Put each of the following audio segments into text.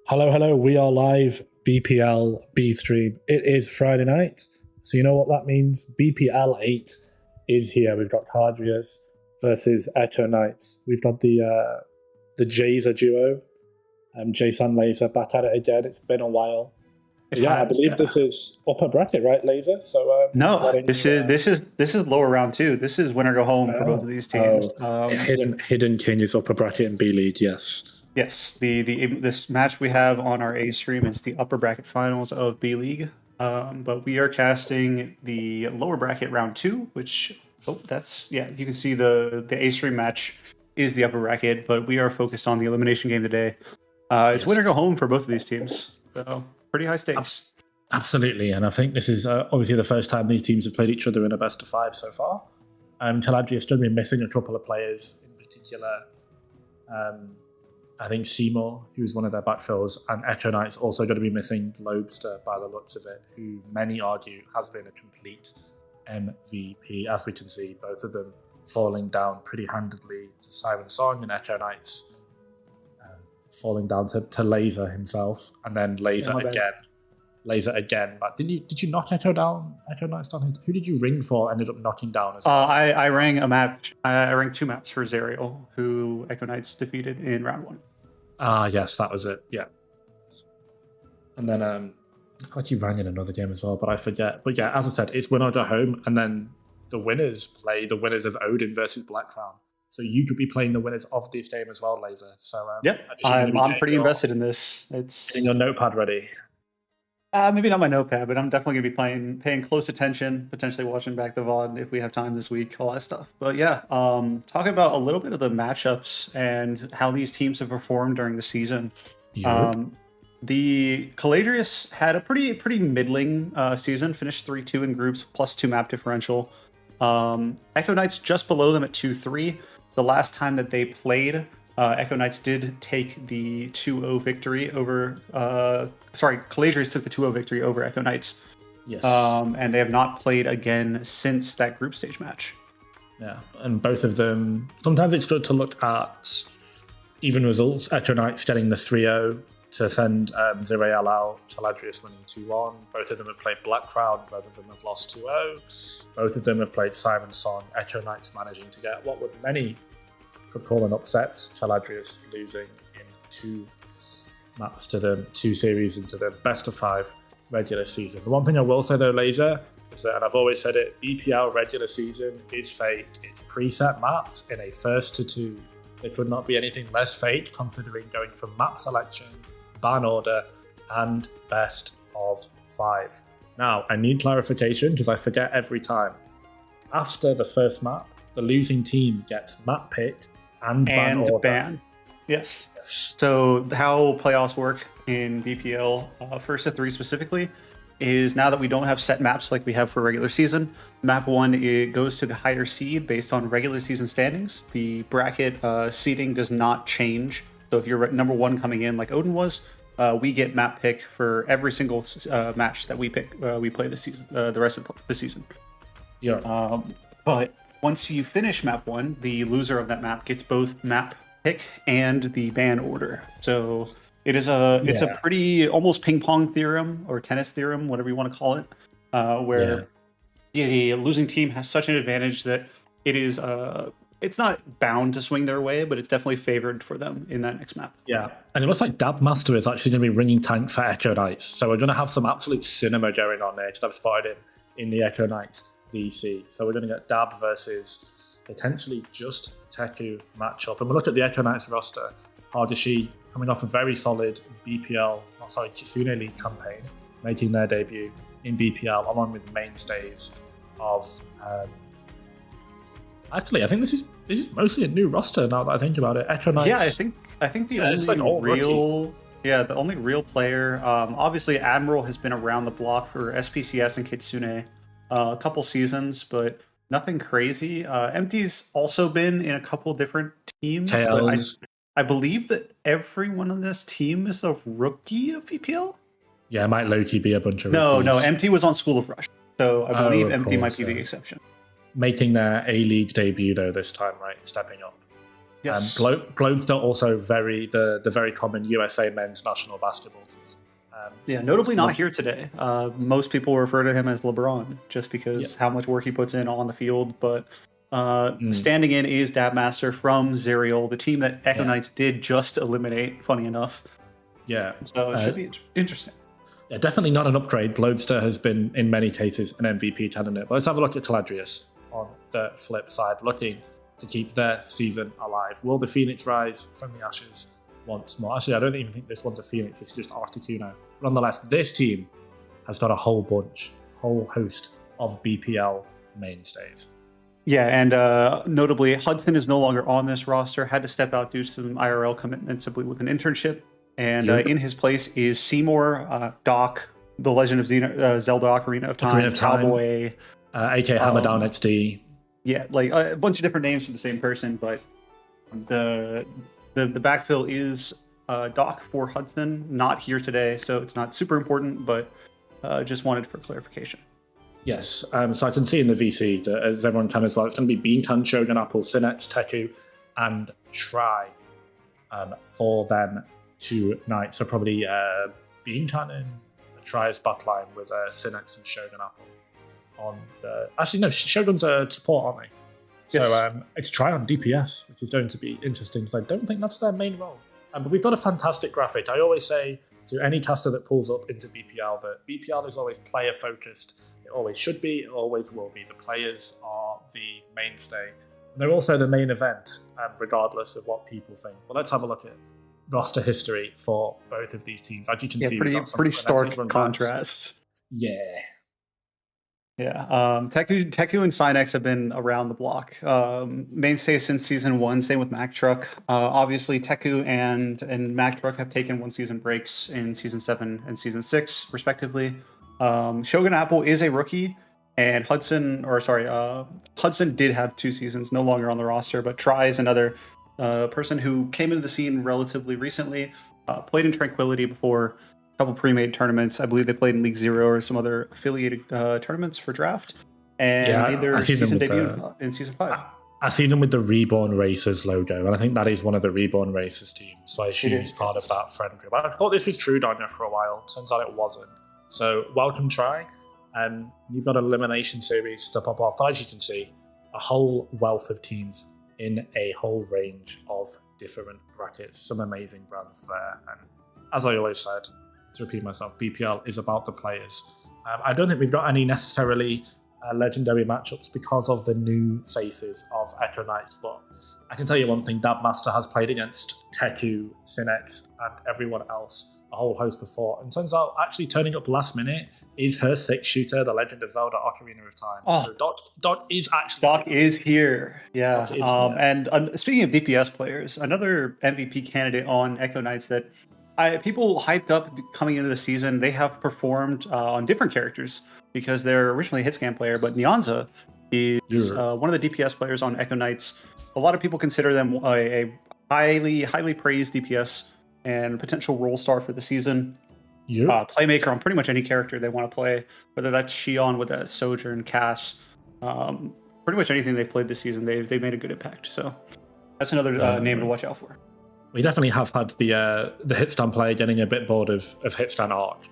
Hello, hello. We are live. BPL B stream. It is Friday night, so you know what that means. BPL 8 is here. We've got Caladrius versus Echo Knights. We've got the Jaser duo, Jason Laser back at it again. It's been a while. I believe this is upper bracket, right, Laser? So no, this is lower round 2. This is winner go home for both of these teams. Hidden King is upper bracket in B League. Yes. Yes, this match we have on our A stream is the upper bracket finals of B League, but we are casting the lower bracket round 2, which you can see the A stream match is the upper bracket, but we are focused on the elimination game today. It's winner go home for both of these teams, so pretty high stakes. Absolutely, and I think this is obviously the first time these teams have played each other in a best of 5 so far. Caladrius still been missing a couple of players in particular. I think Seymour, who's one of their backfills, and Echo Knights also going to be missing Lobster by the looks of it, who many argue has been a complete MVP. As we can see, both of them falling down pretty handedly to Siren Song, and Echo Knights falling down to Laser himself, and then Laser again. But did you knock Echo Knights down? Who did you ring for? Ended up knocking down as well? I rang a match. I rang 2 maps for Zerial, who Echo Knights defeated in round 1. Yes, that was it. Yeah. And then I actually rang in another game as well, but I forget. But yeah, as I said, it's winner go home, and then the winners play the winners of Odin versus Black Crown. So you could be playing the winners of this game as well, Laser. So I'm pretty invested in this. It's getting your notepad ready. Maybe not my notepad, but I'm definitely going to be paying close attention, potentially watching back the VOD if we have time this week, all that stuff. But yeah, talking about a little bit of the matchups and how these teams have performed during the season. Yep. The Caladrius had a pretty middling season, finished 3-2 in groups, +2 map differential. Echo Knights just below them at 2-3. The last time that they played, Echo Knights did take the 2-0 victory over... Caladrius took the 2-0 victory over Echo Knights. Yes. And they have not played again since that group stage match. Yeah, and both of them... Sometimes it's good to look at even results. Echo Knights getting the 3-0 to send Zerael out, Caladrius winning 2-1. Both of them have played Black Crown, both of them have lost 2-0. Both of them have played Siren Song. Echo Knights managing to get what would many could call an upset. Caladrius losing in 2 maps to them, 2 series into the best of 5 regular season. The one thing I will say though, Laser, is that, and I've always said it, BPL regular season is fate. It's preset maps in a first to 2. There could not be anything less fate considering going from map selection, ban order, and best of 5. Now, I need clarification because I forget every time. After the first map, the losing team gets map pick and ban order. Yes. So how playoffs work in BPL, first to 3 specifically, is now that we don't have set maps like we have for regular season, map 1 it goes to the higher seed based on regular season standings. The bracket seeding does not change. So if you're number 1 coming in like Odin was, we get map pick for every single match that we play this season, the rest of the season. Yeah. But once you finish map 1, the loser of that map gets both map pick and the ban order. So it's a pretty almost ping pong theorem or tennis theorem, whatever you want to call it, where the losing team has such an advantage that it is it's not bound to swing their way, but it's definitely favored for them in that next map. Yeah, and it looks like Dab Master is actually going to be ringing tank for Echo Knights, so we're going to have some absolute cinema going on there because I've spotted him in the Echo Knights VC. So we're going to get Dab versus potentially just Teku matchup. And we look at the Echo Knights roster. Hardashi coming off a very solid Kitsune League campaign, making their debut in BPL along with mainstays of... Actually, I think this is mostly a new roster now that I think about it. Echo Knights. Yeah, I think the only real player. Obviously, Admiral has been around the block for SPCS and Kitsune a couple seasons, but nothing crazy. Empty's also been in a couple different teams. But I believe that everyone on this team is a rookie of VPL. Yeah, it might low-key be a bunch of rookies. No, Empty was on School of Rush, so I believe Empty might be the exception. Making their A-League debut, though, this time, right? Stepping up. Yes. Globes are also the very common USA men's national basketball team. Yeah, notably not here today. Most people refer to him as LeBron just because how much work he puts in on the field. But standing in is Dabmaster from Zerial, the team that Echo Knights did just eliminate, funny enough. Yeah. So it should be interesting. Yeah, definitely not an upgrade. Globester has been, in many cases, an MVP candidate. But let's have a look at Caladrius on the flip side, looking to keep their season alive. Will the Phoenix rise from the ashes once more? Actually, I don't even think this one's a Phoenix. It's just Articuno. Nonetheless, this team has got a whole host of BPL mainstays. Yeah, and notably, Hudson is no longer on this roster, had to step out due to some IRL commitments, I believe, with an internship. And in his place is Seymour, Doc, the Legend of Zelda Ocarina of Time, Cowboy, aka Hammerdown XD. Yeah, like a bunch of different names for the same person, but the backfill is Doc for Hudson, not here today, so it's not super important, but just wanted for clarification. Yes, so I can see in the VC that, as everyone can as well, it's going to be Beancan, Shogun Apple, Sinex, Teku, and Try for them tonight. So probably Beancan and Try's backline with Sinex and Shogun Apple on the... Actually, no, Shogun's a support, aren't they? Yes. So it's Try on DPS, which is going to be interesting because I don't think that's their main role. But we've got a fantastic graphic. I always say to any caster that pulls up into BPL that BPL is always player focused. It always should be, it always will be. The players are the mainstay. They're also the main event, regardless of what people think. Well, let's have a look at roster history for both of these teams. As you can see, pretty stark contrast. Yeah. Yeah, Teku and Sinex have been around the block. Mainstay since season 1, same with Mac Truck. Obviously, Teku and Mac Truck have taken 1 season breaks in season 7 and season 6, respectively. Shogun Apple is a rookie, and Hudson did have 2 seasons, no longer on the roster, but Try is another person who came into the scene relatively recently, played in Tranquility before. Couple pre-made tournaments. I believe they played in League Zero or some other affiliated tournaments for draft, and made their season debut in season 5. I see them with the Reborn Racers logo, and I think that is one of the Reborn Racers teams. So I assume he's part of that friend group. I thought this was true, Donya, for a while. Turns out it wasn't. So welcome, Try. You've got an elimination series to pop off. But as you can see, a whole wealth of teams in a whole range of different brackets. Some amazing brands there. And as I always said, to repeat myself, BPL is about the players. I don't think we've got any necessarily legendary matchups because of the new faces of Echo Knights, but I can tell you one thing, Dabmaster has played against Teku, Sinex, and everyone else a whole host before, and turns out actually turning up last minute is her 6-shooter, the Legend of Zelda Ocarina of Time. So Doc is here. Yeah. Doc is here. And speaking of DPS players, another MVP candidate on Echo Knights that people hyped up coming into the season, they have performed on different characters because they're originally a hitscan player, but Nyanza is one of the DPS players on Echo Knights. A lot of people consider them a highly praised DPS and potential role star for the season. Playmaker on pretty much any character they want to play, whether that's Shion with that Sojourn, Cass, pretty much anything they've played this season, they've made a good impact. So that's another name to watch out for. We definitely have had the Hitstand player getting a bit bored of Hitstand Arc.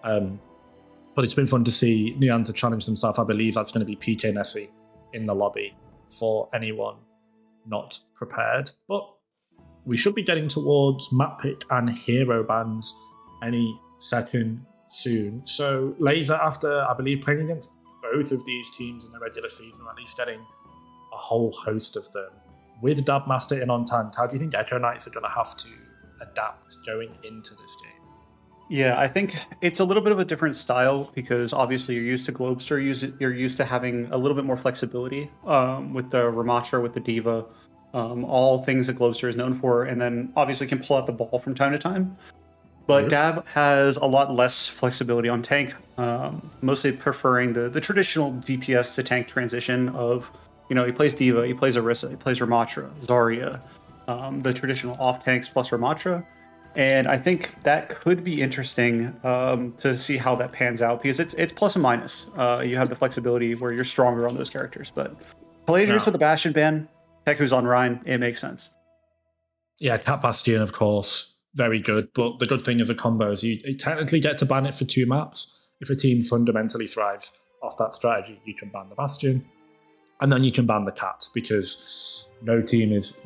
But it's been fun to see Nyanza challenge themselves. I believe that's going to be PK Nessie in the lobby for anyone not prepared. But we should be getting towards map pick and hero bans any second soon. So Laser, after, I believe, playing against both of these teams in the regular season, at least getting a whole host of them, with Dabmaster in on tank, how do you think Echo Knights are going to have to adapt going into this game? Yeah, I think it's a little bit of a different style because obviously you're used to Globester, you're used to having a little bit more flexibility with the Ramatra, with the Diva, all things that Globester is known for, and then obviously can pull out the ball from time to time. But Dab has a lot less flexibility on tank, mostly preferring the traditional DPS to tank transition of, he plays Diva, he plays Orisa, he plays Ramatra, Zarya, the traditional off tanks plus Ramatra. And I think that could be interesting to see how that pans out because it's plus and minus. You have the flexibility where you're stronger on those characters. But Caladrius with the Bastion ban, Teku's on Rhine, it makes sense. Yeah, Cat Bastion, of course, very good. But the good thing is the combos. You technically get to ban it for 2 maps. If a team fundamentally thrives off that strategy, you can ban the Bastion. And then you can ban the Cat, because no team is...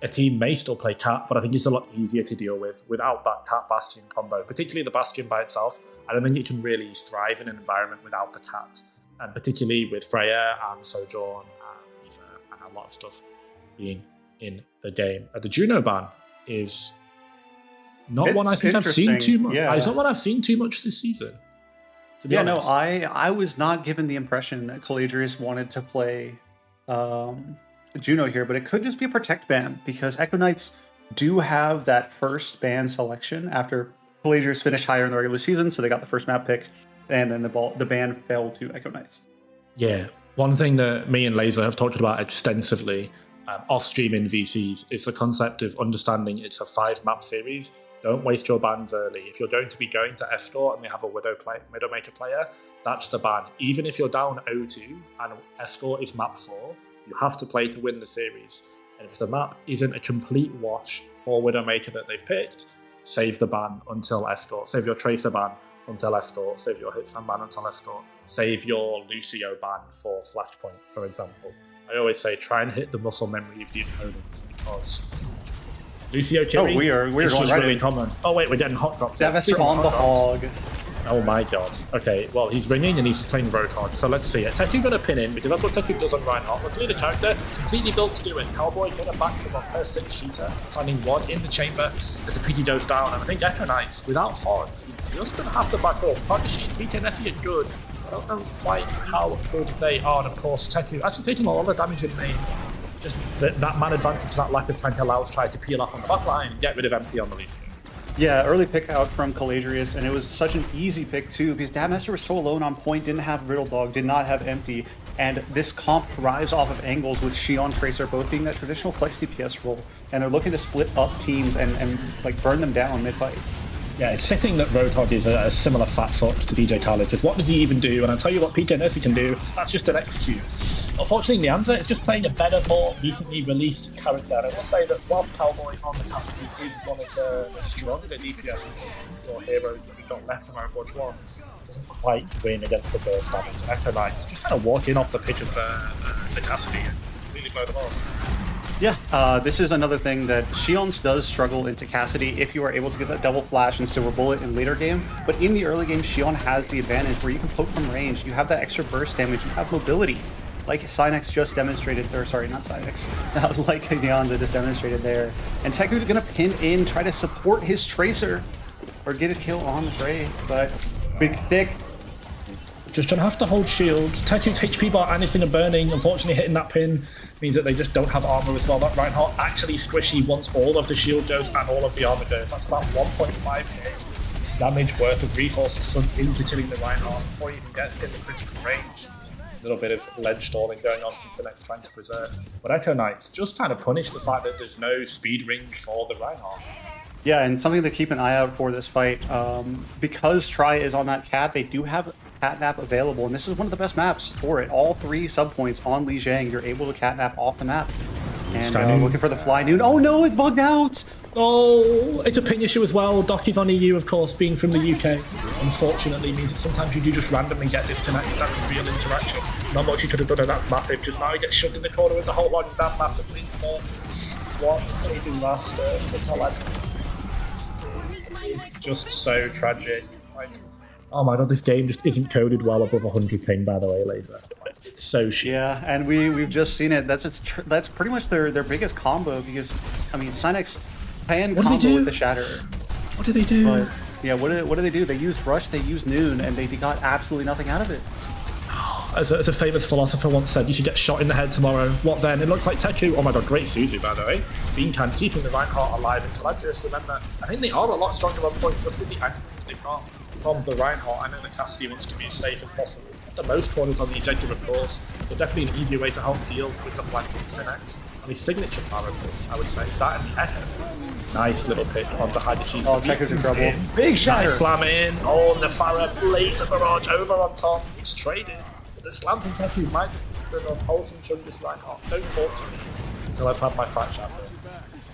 A team may still play Cat, but I think it's a lot easier to deal with without that Cat Bastion combo, particularly the Bastion by itself. I don't think it can really thrive in an environment without the Cat, and particularly with Freya and Sojourn and Eva and a lot of stuff being in the game. The Juno ban is not one I think I've seen too much. Yeah. It's not one I've seen too much this season. Yeah, honest. No, I was not given the impression that Caladrius wanted to play Juno here, but it could just be a protect ban, because Echo Knights do have that first ban selection after Caladrius finished higher in the regular season, so they got the first map pick, and then the ban fell to Echo Knights. Yeah, one thing that me and Laser have talked about extensively off-stream in VCs is the concept of understanding it's a 5-map series. Don't waste your bans early. If you're going to be going to Escort and they have a Widowmaker player, that's the ban. Even if you're down 0-2 and Escort is map 4, you have to play to win the series. And if the map isn't a complete wash for Widowmaker that they've picked, save the ban until Escort. Save your Tracer ban until Escort. Save your Hitsman ban until Escort. Save your Lucio ban for Flashpoint, for example. I always say try and hit the muscle memory of the opponents, because Lucio Kiri we're is just right really common. Oh wait, we're getting hot dropped. Devastator on the hog. Oh my god. Okay, well, he's ringing and he's playing Roadhog, so let's see it. Tetu going to pin in, because that's what Tetu does on Reinhardt. Luckily, the character completely built to do it. Cowboy going to back him up per 6 shooter, finding 1 in the chamber. There's a PT dose down, and I think Echo Knights, without Hog, he's just going to have to back up. Partnership, PK and Nessie are good. I don't know quite how good they are, and of course, Tetu actually taking all the damage in main. Just that man advantage, that lack of tank allows try to peel off on the back line and get rid of MP on the Lucio. Yeah, early pick out from Caladrius, and it was such an easy pick too, because Dabmaster was so alone on point, didn't have Riddle Dog, did not have Empty, and this comp thrives off of angles with Xion Tracer both being that traditional flex DPS role, and they're looking to split up teams and like burn them down mid-fight. Yeah, it's fitting that Roadhog is a similar fat fuck to DJ Khaled, because what does he even do? And I'll tell you what PK Nerfy can do, that's just an execute. Unfortunately, Neanza is just playing a better, more recently released character. And I will say that whilst Cowboy on the Cassidy is one of the stronger DPS or heroes that we've got left from Overwatch 1, doesn't quite win against the burst damage. And Echo Knights just kind of walk in off the pitch of the Cassidy and really blow them off. Yeah, this is another thing that Xion does struggle into Cassidy if you are able to get that double flash and silver bullet in later game. But in the early game, Xion has the advantage where you can poke from range, you have that extra burst damage, you have mobility. Like Synex just demonstrated, or sorry, not Synex, like Neonza just demonstrated there. And Teku's gonna pin in, try to support his Tracer, or get a kill on the Trey, but big stick. Just gonna have to hold shield. Teku's HP bar and anything are burning. Unfortunately, hitting that pin means that they just don't have armor as well. That Reinhardt actually squishy once all of the shield goes and all of the armor goes. That's about 1.5k damage worth of resources sunk into killing the Reinhardt before he even gets in the critical range. A little bit of ledge stalling going on from Synex trying to preserve. But Echo Knights just kind of punish the fact that there's no speed range for the Reinhardt. Yeah, and something to keep an eye out for this fight, because Tri is on that cat, they do have catnap available, and this is one of the best maps for it. All 3 subpoints on Li Jiang, you're able to catnap off the map. And looking for the fly noon. Oh no, it's bugged out! Oh, it's a ping issue as well. Doc is on EU, of course, being from the UK. Unfortunately, means that sometimes you do just randomly get disconnected. That's a real interaction. Not much you could have done, and that's massive. Just now he gets shoved in the corner with the whole lot of that map that means more. What a disaster for Caladrius. It's just so tragic. Like, oh my god, this game just isn't coded well above 100 ping, by the way, Laser. Like, it's so shit. Yeah, and we've just seen it. That's pretty much their biggest combo, because I mean Synex can combo with the Shatter. What do they do? But, yeah, what do they do? They use Rush, they use Noon, and they got absolutely nothing out of it. As a famous philosopher once said, you should get shot in the head tomorrow. What then? It looks like Teku. Oh my god, great Suzu, by the way. Beancan keeping the Reinhardt alive in Caladrius. Remember, I think they are a lot stronger on point just with the angle that they've got from the Reinhardt. I know that Cassidy wants to be as safe as possible. The most corners on the ejector, of course, but definitely an easier way to help deal with the flank with Synex. And his signature Farah, I would say. That and the Echo. Nice little pick onto hide the cheese. Oh, Teku's in trouble. Big Shatter. Slam in. Oh, and the Farah laser barrage over on top. It's traded. The slam from Teku might just be enough wholesome chungus Reinhardt. Don't talk to me until I've had my fat shatter.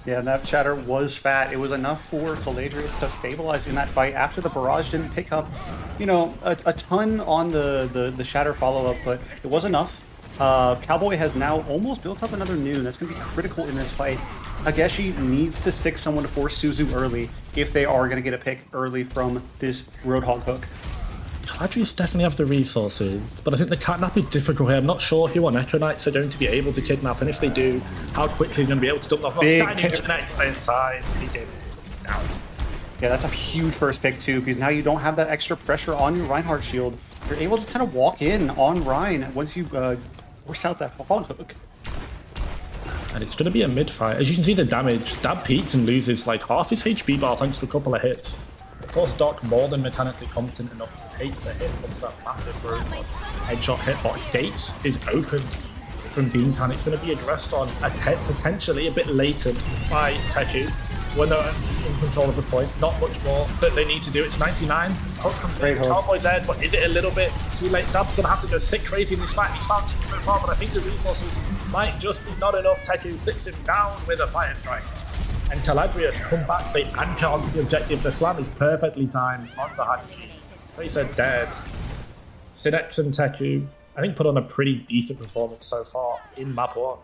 Yeah, and that shatter was fat. It was enough for Caladrius to stabilize in that fight after the barrage didn't pick up, you know, a ton on the shatter follow-up, but it was enough. Cowboy has now almost built up another noon. That's going to be critical in this fight. Ageshi needs to stick someone to force Suzu early if they are going to get a pick early from this Roadhog hook. Caladrius definitely have the resources, but I think the catnap is difficult here. I'm not sure who on Echo Knights are going to be able to kidnap, and if they do, how quickly they're going to be able to dump off. Yeah, that's a huge first pick too, because now you don't have that extra pressure on your Reinhardt shield. You're able to kind of walk in on Rein once you force out that hog hook. And it's going to be a mid-fight. As you can see the damage, Dab peaks and loses like half his HP bar thanks to a couple of hits. Of course, Doc more than mechanically competent enough to take the hits onto that massive room headshot hitbox. Gates is open from Beancan. It's going to be addressed on potentially a bit latent by Teku when they're in control of the point. Not much more that they need to do. It's 99. Hook comes in. Cowboy dead, but is it a little bit too late? Dab's going to have to go sick crazy in this fight. He's found two so far, but I think the resources might just be not enough. Teku sits him down with a fire strike. And Caladrius come back, they anchor onto the objective. The slam is perfectly timed onto Hanshi. Tracer dead. Sinex and Teku, I think, put on a pretty decent performance so far in map 1.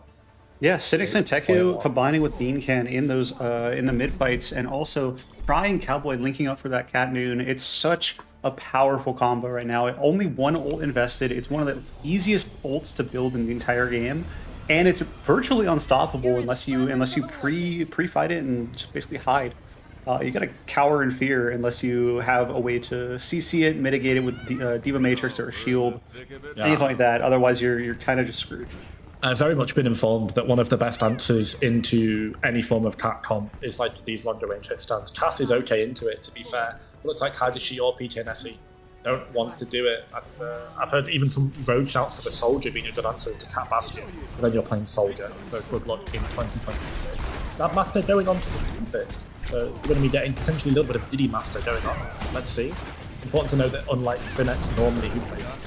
Yeah, Sinex and Teku combining with Beancan in those in the mid fights, and also trying Cowboy linking up for that Cat Noon. It's such a powerful combo right now. Only one ult invested. It's one of the easiest ults to build in the entire game. And it's virtually unstoppable unless you pre-fight it and just basically hide. You gotta cower in fear unless you have a way to CC it, mitigate it with Diva Matrix or a shield, anything like that. Otherwise, you're kind of just screwed. I've very much been informed that one of the best answers into any form of cat comp is like these longer range hit stands. Cass is okay into it, to be fair. But it's like Hadashi or PTNSE don't want to do it. I've heard even some road shouts for the Soldier being a good answer to Cat Bastion, but then you're playing Soldier, so good luck in 2026. That Master going on to the Doomfist, so you're going to be getting potentially a little bit of Diddy Master going on. Let's see. Important to know that unlike Sinex normally who plays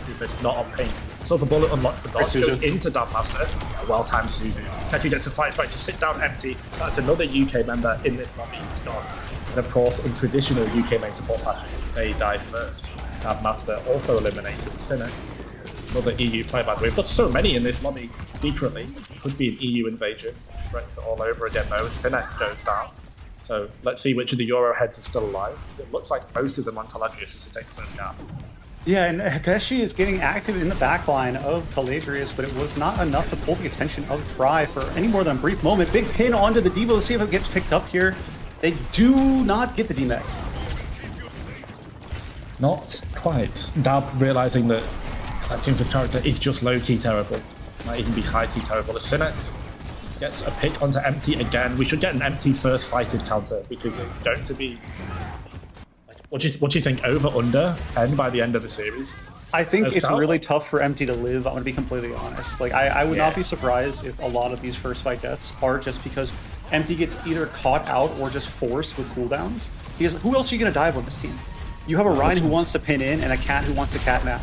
Doomfist not on ping, Silver Bullet unlocks the dodge, goes into Dab Master, a well-timed Suzu. Teku gets the fight back to sit down empty. That's another UK member in this lobby gone. And of course, in traditional UK main support fashion, they die first. Dab Master also eliminated Sinex. Another EU player, by the way. We've got so many in this lobby secretly. Could be an EU invasion. Brexit all over again though. Sinex goes down. So let's see which of the Euro heads are still alive. It looks like most of them on Caladrius as they take the first gap. Yeah, and Ageshi is getting active in the backline of Caladrius, but it was not enough to pull the attention of Try for any more than a brief moment. Big pin onto the Devo. Let's see if it gets picked up here. They do not get the DMAC. Not quite. Dab realizing that Doomfist character is just low-key terrible. Might even be high-key terrible. As Sinex gets a pick onto empty again. We should get an empty first fighted counter because it's going to be... What do you think? Over, under, 10 by the end of the series? I think it's really tough for Empty to live, I'm going to be completely honest. Like, I would not be surprised if a lot of these first fight deaths are just because Empty gets either caught out or just forced with cooldowns. Because who else are you going to dive on this team? You have a Ryan who wants to pin in, and a Cat who wants to catnap,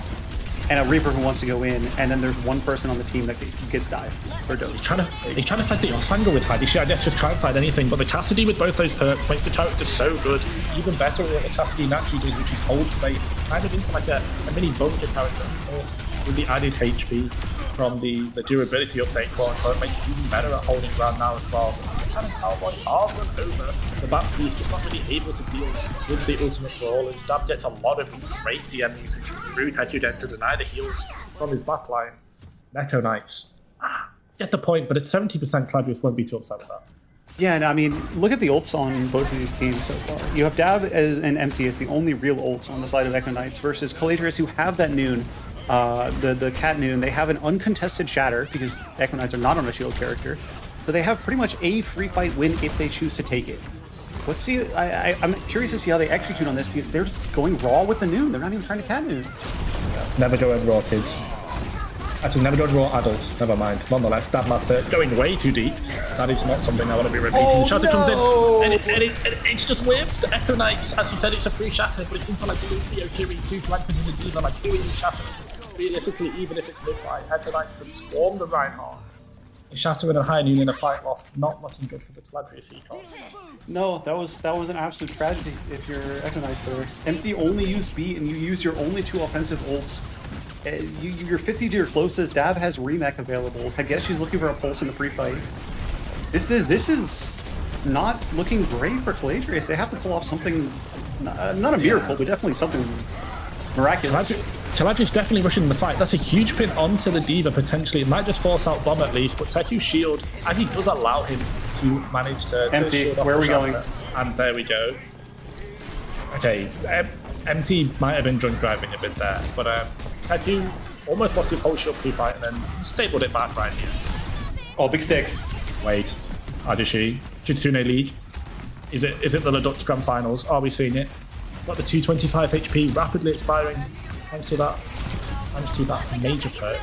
and a Reaper who wants to go in, and then there's one person on the team that gets dived. Or he's trying to fight the off angle with Hadi. I guess just try and fight anything, but the Cassidy with both those perks makes the character so good. Even better what the Cassidy naturally does, which is hold space, kind of into like a mini bunker character, of course, with the added HP from the durability update, quote unquote, makes it even better at holding ground now as well. Kind of Cowboy are run over. The back piece just not really able to deal with the ultimate brawl. And Stab gets a lot of great DM usage through Teku then to deny the heals from his backline. Neko Knights. Get the point, but at 70% Caladrius won't be too upset with that. Yeah, and I mean, look at the ults on both of these teams so far. You have Dab and Empty as the only real ults on the side of Echo Knights versus Caladrius, who have that Noon, the Cat Noon. They have an uncontested Shatter because Echo Knights are not on a shield character. So they have pretty much a free fight win if they choose to take it. Let's see. I'm curious to see how they execute on this because they're just going raw with the Noon. They're not even trying to Cat Noon. Never go in raw, kids. Actually, never go in raw adults. Never mind. Nonetheless, Dab Master going way too deep. That is not something I want to be repeating. Oh, Shatter comes in, and it's just whiffed. Echo Knights, as you said, it's a free Shatter, but it's into like Lucio, Kiri, two flankers in the Diva. Like, who are you Shatter? Realistically, even if it's mid-fight, Echo Knights just swarm the Reinhardt Shatter and a high noon in a fight loss, not looking good for the Caladrius econ. No, that was an absolute tragedy if you're Echo Knights there. Empty only used B and you use your only 2 offensive ults. You're 50 to your closest. Dab has remech available. I guess she's looking for a pulse in the pre-fight. This is not looking great for Caladrius. They have to pull off something, not a miracle, but definitely something miraculous. Caladrius definitely rushing the fight. That's a huge pin onto the D.Va potentially. It might just force out Bomb at least, but Teku's shield actually does allow him to manage to Empty. shield off Where are the we going? And there we go. Okay, MT might have been drunk driving a bit there, but Teku almost lost his whole shield pre-fight and then stapled it back right here. Oh, big stick. Wait, Adishi, Kitsune League. Is it the Ledux Grand Finals? Are we seeing it? Got the 225 HP rapidly expiring. Thanks to that major perk.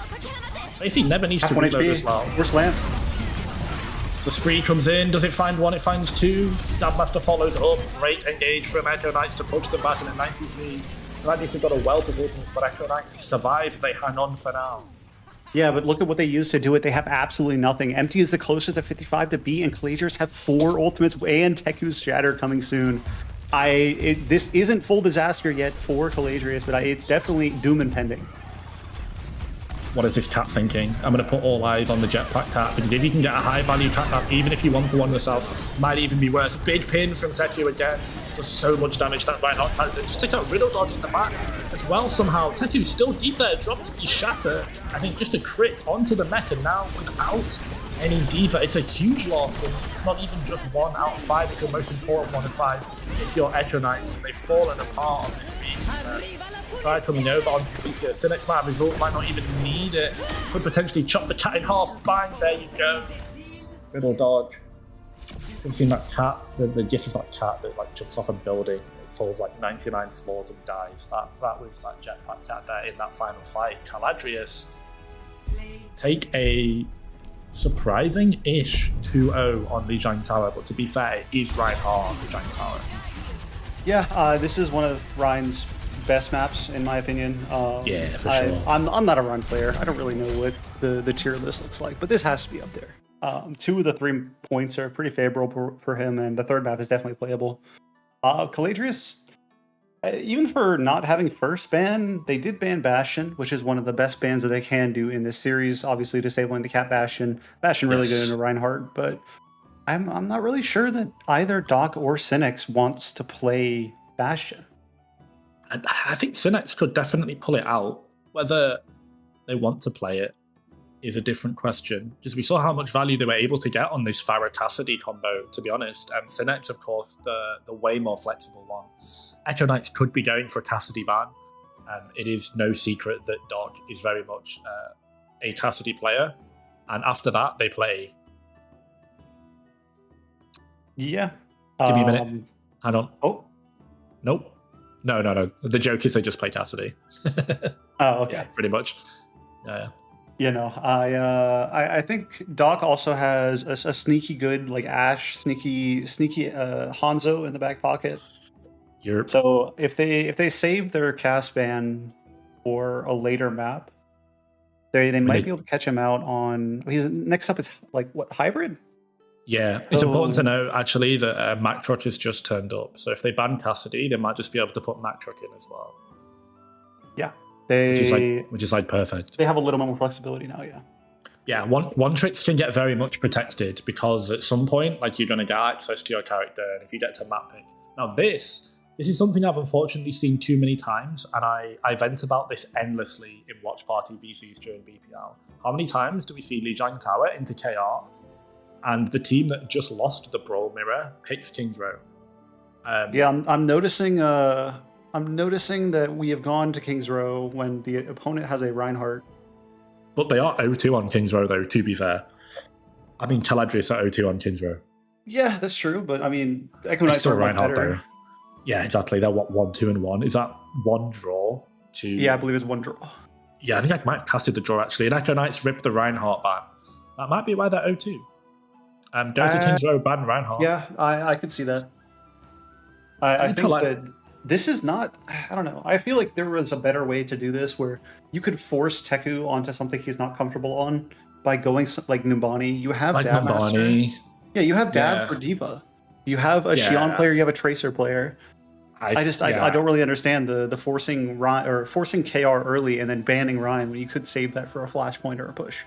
Basically never needs to reload as well. Worst lamp. The spree comes in, does it find one? It finds 2. Dabmaster follows up. Great engage from Echo Knights to push them back in at 93. Caladrius have got a wealth of ultimates, but Echo Knights survive. They hang on for now. Yeah, but look at what they use to do it. They have absolutely nothing. Empty is the closest at 55 to B, and Caladrius have 4 ultimates and Teku's Shatter coming soon. This isn't full disaster yet for Caladrius, but it's definitely doom impending. What is this cat thinking? I'm going to put all eyes on the jetpack cat, because if you can get a high value cat map, even if you want for one yourself, might even be worse. Big pin from Teku again. Does so much damage that right not character. Just took out Riddle Dodge in the back as well somehow. Teku's still deep there, drops the Shatter. I think just a crit onto the mech, and now without any D.Va, it's a huge loss, and it's not even just 1 out of 5, it's the most important 1 of 5. It's your Echo Knights, and they've fallen apart on this B contest. Try coming over onto Felicia. Cynics might have his ult, might not even need it. Could potentially chop the cat in half. Bang, there you go. Riddle dodge. You've seen that cat, the gif of that cat that like jumps off a building, it falls like 99 floors and dies. That was that jetpack cat there in that final fight. Caladrius take a surprising-ish 2-0 on Lijiang Tower, but to be fair, it is Reinhardt on Lijiang Tower. Yeah, this is one of Ryan's best maps, in my opinion. Yeah, for sure. I'm not a Ryan player. I don't really know what the tier list looks like, but this has to be up there. 2 of the 3 points are pretty favorable for him, and the third map is definitely playable. Caladrius, even for not having first ban, they did ban Bastion, which is one of the best bans that they can do in this series. Obviously, disabling the Cat Bastion. Bastion really good into Reinhardt, but I'm not really sure that either Doc or Cynics wants to play Bastion. I think Cynics could definitely pull it out. Whether they want to play it is a different question, because we saw how much value they were able to get on this Pharah Cassidy combo, to be honest. And Cynics, of course, the way more flexible one. Echo Knights could be going for a Cassidy ban. It is no secret that Doc is very much a Cassidy player. And after that, they play. Yeah. Give me a minute. Hang on. Oh. Nope. No. The joke is they just play Cassidy. Oh, okay. Yeah, pretty much. Yeah. You know, I think Doc also has a sneaky good like Ashe, sneaky Hanzo in the back pocket. So if they save their cast ban for a later map, they might be able to catch him out on. Next up is like what, hybrid? Yeah, it's important to know actually that Mac Truck has just turned up. So if they ban Cassidy, they might just be able to put Mac Truck in as well. Yeah. Which is like perfect. They have a little bit more flexibility now, yeah. Yeah, one tricks can get very much protected, because at some point, like, you're going to get access to your character, and if you get to map pick. Now this is something I've unfortunately seen too many times, and I vent about this endlessly in Watch Party VCs during BPL. How many times do we see Lijiang Tower into KR, and the team that just lost the Brawl Mirror picks King's Row? Yeah, I'm noticing that we have gone to King's Row when the opponent has a Reinhardt. But they are 0-2 on King's Row, though, to be fair. I mean, Caladrius are 0-2 on King's Row. Yeah, that's true, but I mean, Echo Knights are Reinhardt, better. though. Yeah, exactly. They're 1-2-1. Is that 1 draw to... Yeah, I believe it's 1 draw. Yeah, I think I might have casted the draw, actually. And Echo Knights ripped the Reinhardt ban. That might be why they're 0-2. Go to King's Row, ban Reinhardt. Yeah, I could see that. I think that this is not... I don't know. I feel like there was a better way to do this, where you could force Teku onto something he's not comfortable on, by going like Numbani. You have like Dab Master. Numbani. Yeah, you have Dab Yeah. for Diva. You have a Yeah. Xion player. You have a Tracer player. I don't really understand the forcing Ryan or forcing KR early and then banning Ryan when you could save that for a flashpoint or a push.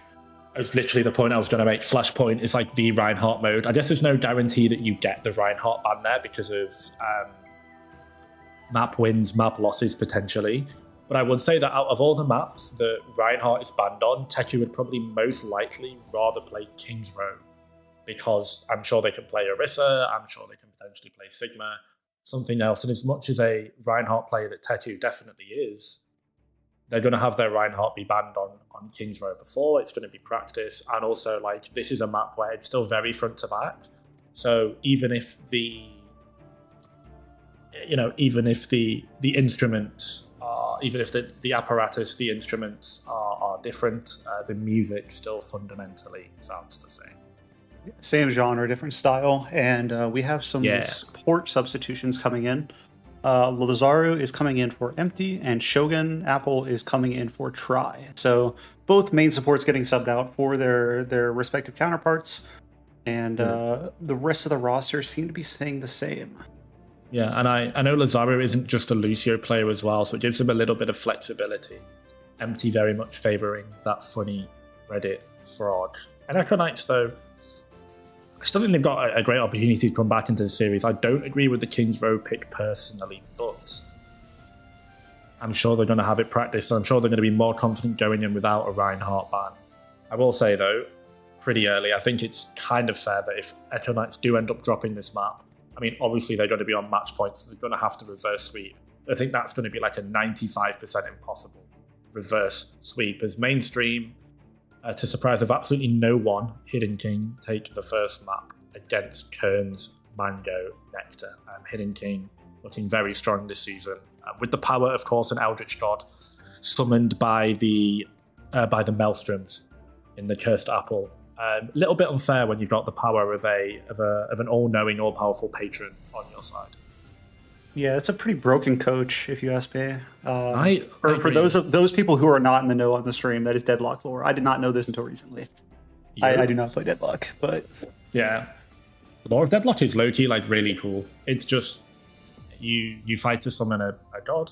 It's literally the point I was going to make. Flashpoint is like the Reinhardt mode. I guess there's no guarantee that you get the Reinhardt ban there because of map wins, map losses potentially. But I would say that out of all the maps that Reinhardt is banned on, Teku would probably most likely rather play King's Row, because I'm sure they can play Orisa, I'm sure they can potentially play Sigma, something else. And as much as a Reinhardt player that Teku definitely is, they're going to have their Reinhardt be banned on King's Row before. It's going to be practice. And also, like, this is a map where it's still very front to back. So even if the instruments are, even if the apparatus, the instruments are different, the music still fundamentally sounds the same. Same genre, different style, and we have some support substitutions coming in. Lazaru is coming in for Empty, and Shogun Apple is coming in for Try. So both main supports getting subbed out for their respective counterparts, and the rest of the roster seem to be staying the same. Yeah, and I know Lazaru isn't just a Lucio player as well, so it gives him a little bit of flexibility. Empty very much favouring that funny Reddit frog. And Echo Knights, though, I still think they've got a great opportunity to come back into the series. I don't agree with the King's Row pick personally, but I'm sure they're going to have it practiced. I'm sure they're going to be more confident going in without a Reinhardt ban. I will say, though, pretty early, I think it's kind of fair that if Echo Knights do end up dropping this map, I mean, obviously they're going to be on match points, so they're going to have to reverse sweep. I think that's going to be like a 95% impossible reverse sweep, as mainstream, to surprise of absolutely no one, Hidden King take the first map against Kern's Mango Nectar. Hidden King looking very strong this season, with the power, of course, an Eldritch God summoned by the Maelstroms in the Cursed Apple. A little bit unfair when you've got the power of an all-knowing, all-powerful patron on your side. Yeah, it's a pretty broken coach, if you ask me. For agree. those people who are not in the know on the stream, that is Deadlock lore. I did not know this until recently. I do not play Deadlock, but yeah, the lore of Deadlock is low-key like really cool. It's just you fight to summon a god,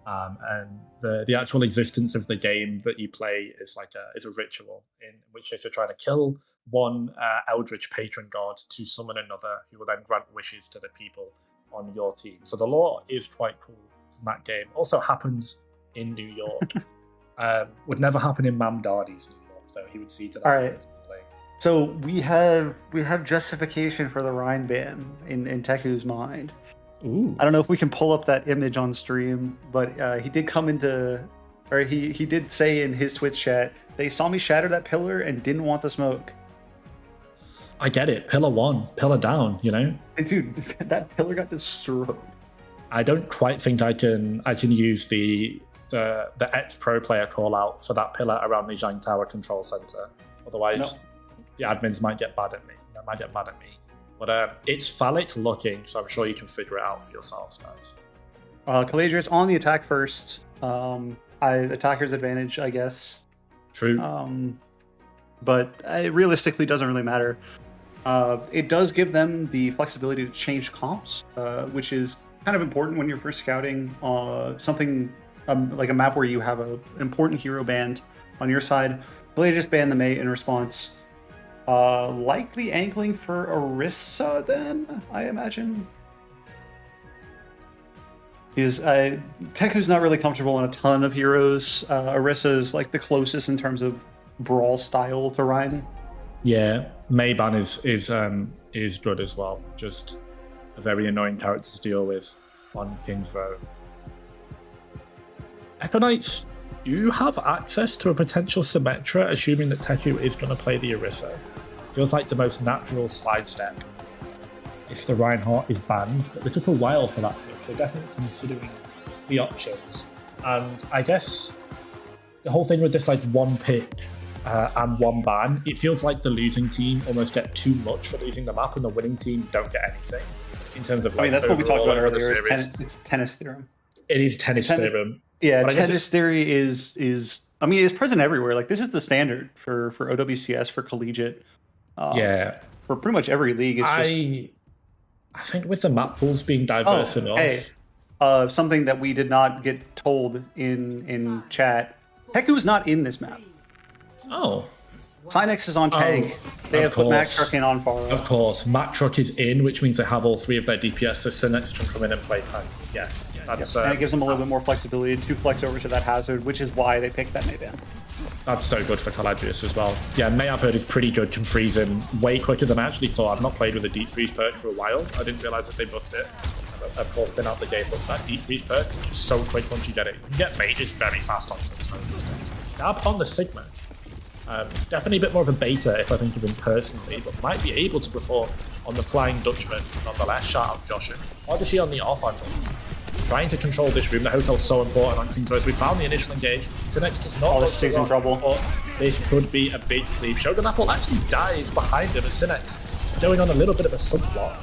and the actual existence of the game that you play is a ritual in which case you're trying to kill one Eldritch patron god to summon another, who will then grant wishes to the people on your team. So the lore is quite cool from that game. Also happens in New York. Would never happen in Mam Dardy's New York, though. He would see to that. All right. So we have justification for the Rhine ban in Teku's mind. Ooh. I don't know if we can pull up that image on stream, but he did he did say in his Twitch chat, they saw me shatter that pillar and didn't want the smoke. I get it. Pillar one, pillar down, you know? And dude, that pillar got destroyed. I don't quite think I can use the ex-pro player call out for that pillar around the Zhang Tower control center. Otherwise, the admins might get mad at me. But it's phallic looking, so I'm sure you can figure it out for yourselves, guys. Caladrius on the attack first. Attacker's advantage, I guess. True. But it realistically doesn't really matter. It does give them the flexibility to change comps, which is kind of important when you're first scouting something like a map where you have an important hero banned on your side. They just ban the mate in response. Likely angling for Orisa then, I imagine. Teku's not really comfortable on a ton of heroes. Orisa is like the closest in terms of brawl style to Ryan. Yeah, Mayban is good as well. Just a very annoying character to deal with on King's Row. Echo Knights do have access to a potential Symmetra, assuming that Teku is going to play the Orisa. Feels like the most natural slide step if the Reinhardt is banned, but they took a while for that pick. They're definitely considering the options. And I guess the whole thing with this like one pick and one ban, it feels like the losing team almost get too much for losing the map and the winning team don't get anything in terms of like. I mean, that's what we talked about earlier. It's tennis theorem. It is tennis theorem. Yeah, tennis theory is I mean, it's present everywhere. Like, this is the standard for OWCS, for collegiate. Yeah. For pretty much every league. It's just... I think with the map pools being diverse enough. Hey, something that we did not get told in chat. Heku's not in this map. Oh. Synex is on tank. They have put Max Truck in on Pharah. Of course. Mac Truck is in, which means they have all 3 of their DPS, so Synex can come in and play tank. Yes. That's, and it gives them a little bit more flexibility to flex over to that hazard, which is why they picked that Mayban. That's so good for Caladrius as well. Yeah, May I've heard is pretty good, can freeze him way quicker than I actually thought. I've not played with a deep freeze perk for a while. I didn't realize that they buffed it. Of course, been out the game, but that deep freeze perk is so quick once you get it. You can get mages very fast on some these days. Dab on the Sigma. Definitely a bit more of a beta if I think of him personally, but might be able to perform on the Flying Dutchman nonetheless. Shout out Joshin. What is he on the off? Trying to control this room. The hotel's so important on King's Road. We found the initial engage. Synex does not. This is in trouble. But this could be a big cleave. Shogun Apple actually dies behind him as Synex going on a little bit of a subplot.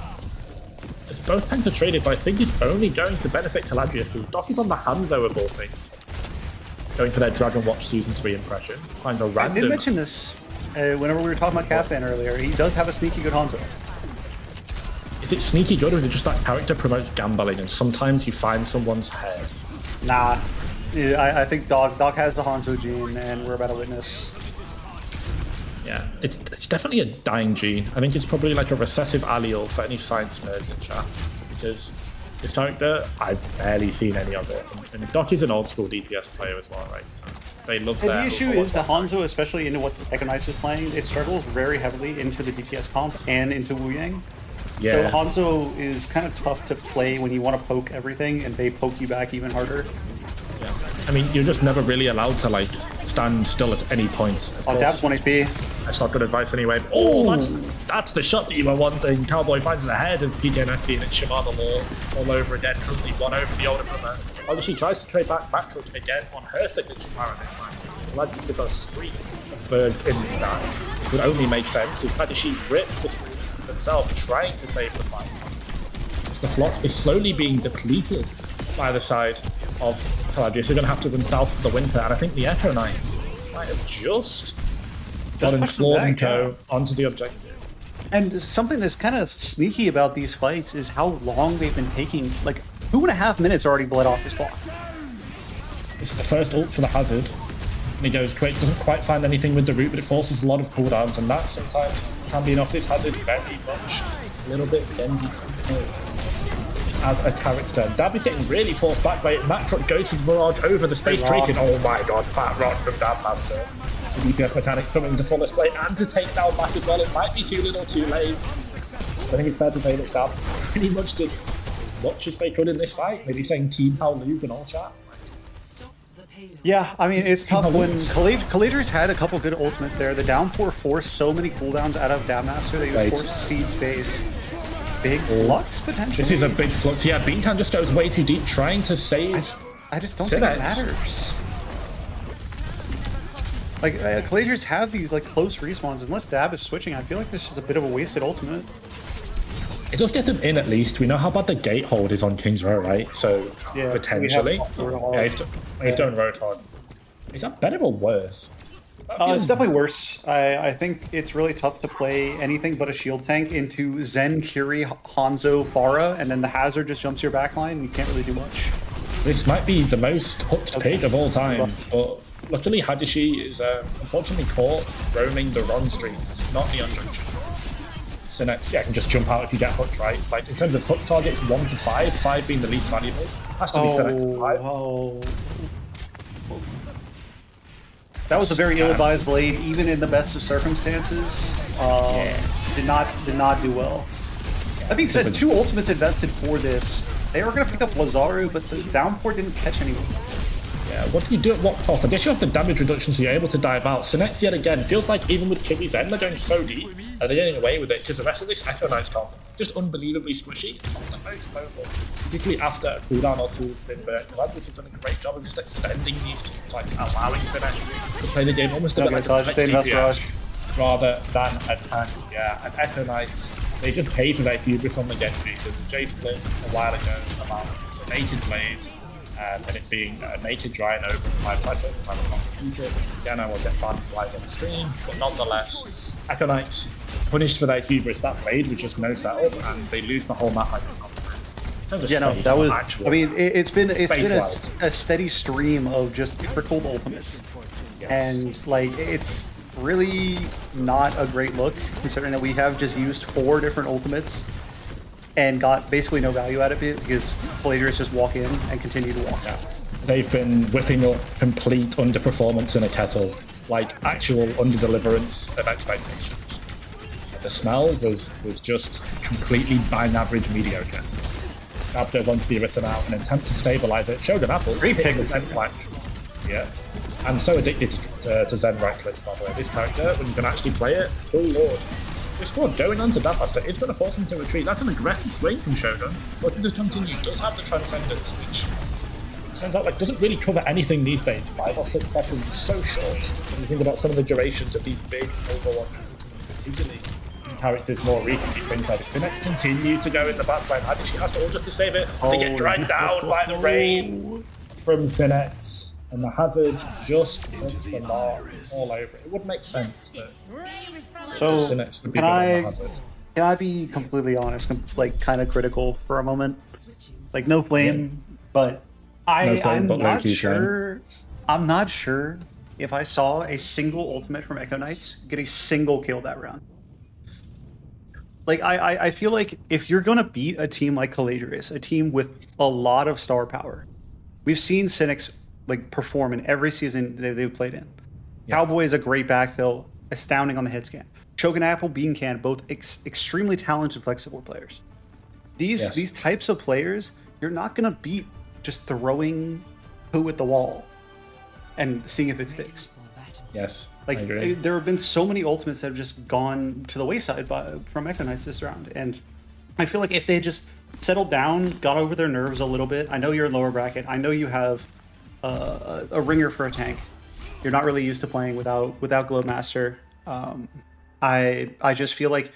It's both penta traded, but I think it's only going to benefit Caladrius. His Doc is on the Hanzo of all things. Going for their Dragon Watch Season 3 impression. Find a random... I did mention this whenever we were talking about Catman earlier. He does have a sneaky good Hanzo. Is it sneaky good, or is it just that character promotes gambling and sometimes you find someone's head? Nah. I think Doc has the Hanzo gene, and we're about to witness. Yeah, it's definitely a dying gene. I think it's probably like a recessive allele for any science nerds in chat, because this character, I've barely seen any of it. And Doc is an old school DPS player as well, right? So they love that. The issue is the Hanzo, especially into what Echo Knights is playing, it struggles very heavily into the DPS comp and into Wu Yang. Yeah. So Hanzo is kind of tough to play when you want to poke everything, and they poke you back even harder. Yeah. I mean, you're just never really allowed to like stand still at any point. Dab's 1 HP. That's not good advice anyway. Oh, that's the shot that you were wanting. Cowboy finds the head of PKNFC, and it's Shimada Law all over again. Currently 1 over the older brother. Although she tries to trade back Backtrot again on her signature fire this time. Like just a streak of birds in the sky. It would only make sense if Kadishi rips the screen themselves, trying to save the fight. The slot is slowly being depleted by the side of Caladrius. They're going to have to run south for the winter, and I think the Echo Knights might have just gotten Claude and Co. onto the objective. And something that's kind of sneaky about these fights is how long they've been taking. Like, 2.5 minutes already bled off this block. This is the first ult for the Hazard. And he goes quick, doesn't quite find anything with the root, but it forces a lot of cooldowns, and that sometimes can be enough. This Hazard very much a little bit Genji as a character. Dab is getting really forced back by it. Macrot goes to the Mirage over the space traded. Oh my god, fat rock from Dab Master. The DPS mechanic coming to full display and to take down back as well. It might be too little too late. I think it's fair to say that Dab pretty much did as much as they could in this fight. Maybe saying team how lose in all chat. Yeah, I mean, it's tough when Caladrius had a couple good ultimates there. The downpour forced so many cooldowns out of Dab Master that he was forced to seed space. Big flux, potentially? This is a big flux. Yeah, Beancan just goes way too deep, trying to save. I just don't think it matters. Like, Caladrius have these like close respawns. Unless Dab is switching, I feel like this is a bit of a wasted ultimate. It does get them in at least. We know how bad the gate hold is on King's Row, right? So yeah, potentially, he's doing Roadhog. Is that better or worse? It's definitely worse. I think it's really tough to play anything but a shield tank into Zen, Kiri, Hanzo, Pharah, and then the Hazard just jumps your backline and you can't really do much. This might be the most hooked pig of all time, but luckily Hadishi is unfortunately caught roaming the wrong streets. It's not the unjunction. Synex, yeah, can just jump out if you get hooked, right? Like in terms of hook targets, 1 to 5, 5 being the least valuable. Has to be Synex to 5. Oh. That was a very ill-advised blade, even in the best of circumstances. Did not do well. That being said, 2 ultimates invested for this. They were going to pick up Lazaru, but the downpour didn't catch anyone. Yeah, what do you do at what cost? I guess you have the damage reduction so you're able to dive out. Synex yet again, feels like even with Kiwi's end, they're going so deep, and they're getting away with it, because the rest of this Echo Knights comp, just unbelievably squishy. Not the most mobile, particularly after a cooldown or two has been burnt. Caladrius has done a great job of just extending these team fights, allowing Synex to play the game almost a bit like a DPS rather than a tank. Yeah, and Echo Knights, they just paid for their hubris on the Genji, because Jason learned a while ago about the naked blade and it being a naked drying over in 5 seconds. I will not repeat it. Again, I will get banned live on stream, but nonetheless, Echo Knights punished for their hubris. That blade with just no setup, and they lose the whole map. I think. Yeah, no, that was. I mean, it's been a steady stream of just trickled ultimates, and like it's really not a great look considering that we have just used 4 different ultimates and got basically no value out of it because Caladrius just walk in and continue to walk out. They've been whipping up complete underperformance in a kettle, like actual underdeliverance of expectations. The smell was just completely bang average mediocre. Grab goes onto the Orisa now, an attempt to stabilize it. Shogun Apple, Great pick. the Zen flank. Yeah. I'm so addicted to Zen right clicks, by the way. This character, when you can actually play it, oh lord. This squad going on to Dampmaster is going to force him to retreat. That's an aggressive swing from Shogun. Looking to continue, does have the Transcendence, which turns out like doesn't really cover anything these days. 5 or 6 seconds is so short. When you think about some of the durations of these big Overwatch, particularly characters more recently, things like Synex continues to go in the backline. I think she has to all just to save it. They get dragged down by the rain from Synex. And the hazard just puts the mark all over it. It would make sense that Synex would be good on the hazard. Can I be completely honest, like kind of critical for a moment? Like no flame, but I'm not sure. I'm not sure if I saw a single ultimate from Echo Knights get a single kill that round. Like I feel like if you're gonna beat a team like Caladrius, a team with a lot of star power, we've seen Synex like perform in every season they've played in. Yeah. Cowboy is a great backfill, astounding on the hit scan. Shogun Apple, Bean Can, both extremely talented flexible players. These types of players, you're not gonna beat just throwing poo at the wall and seeing if it sticks. Yes, like there have been so many ultimates that have just gone to the wayside from Echo Knights this round, and I feel like if they just settled down, got over their nerves a little bit. I know you're in lower bracket. I know you have a ringer for a tank. You're not really used to playing without Globemaster. I just feel like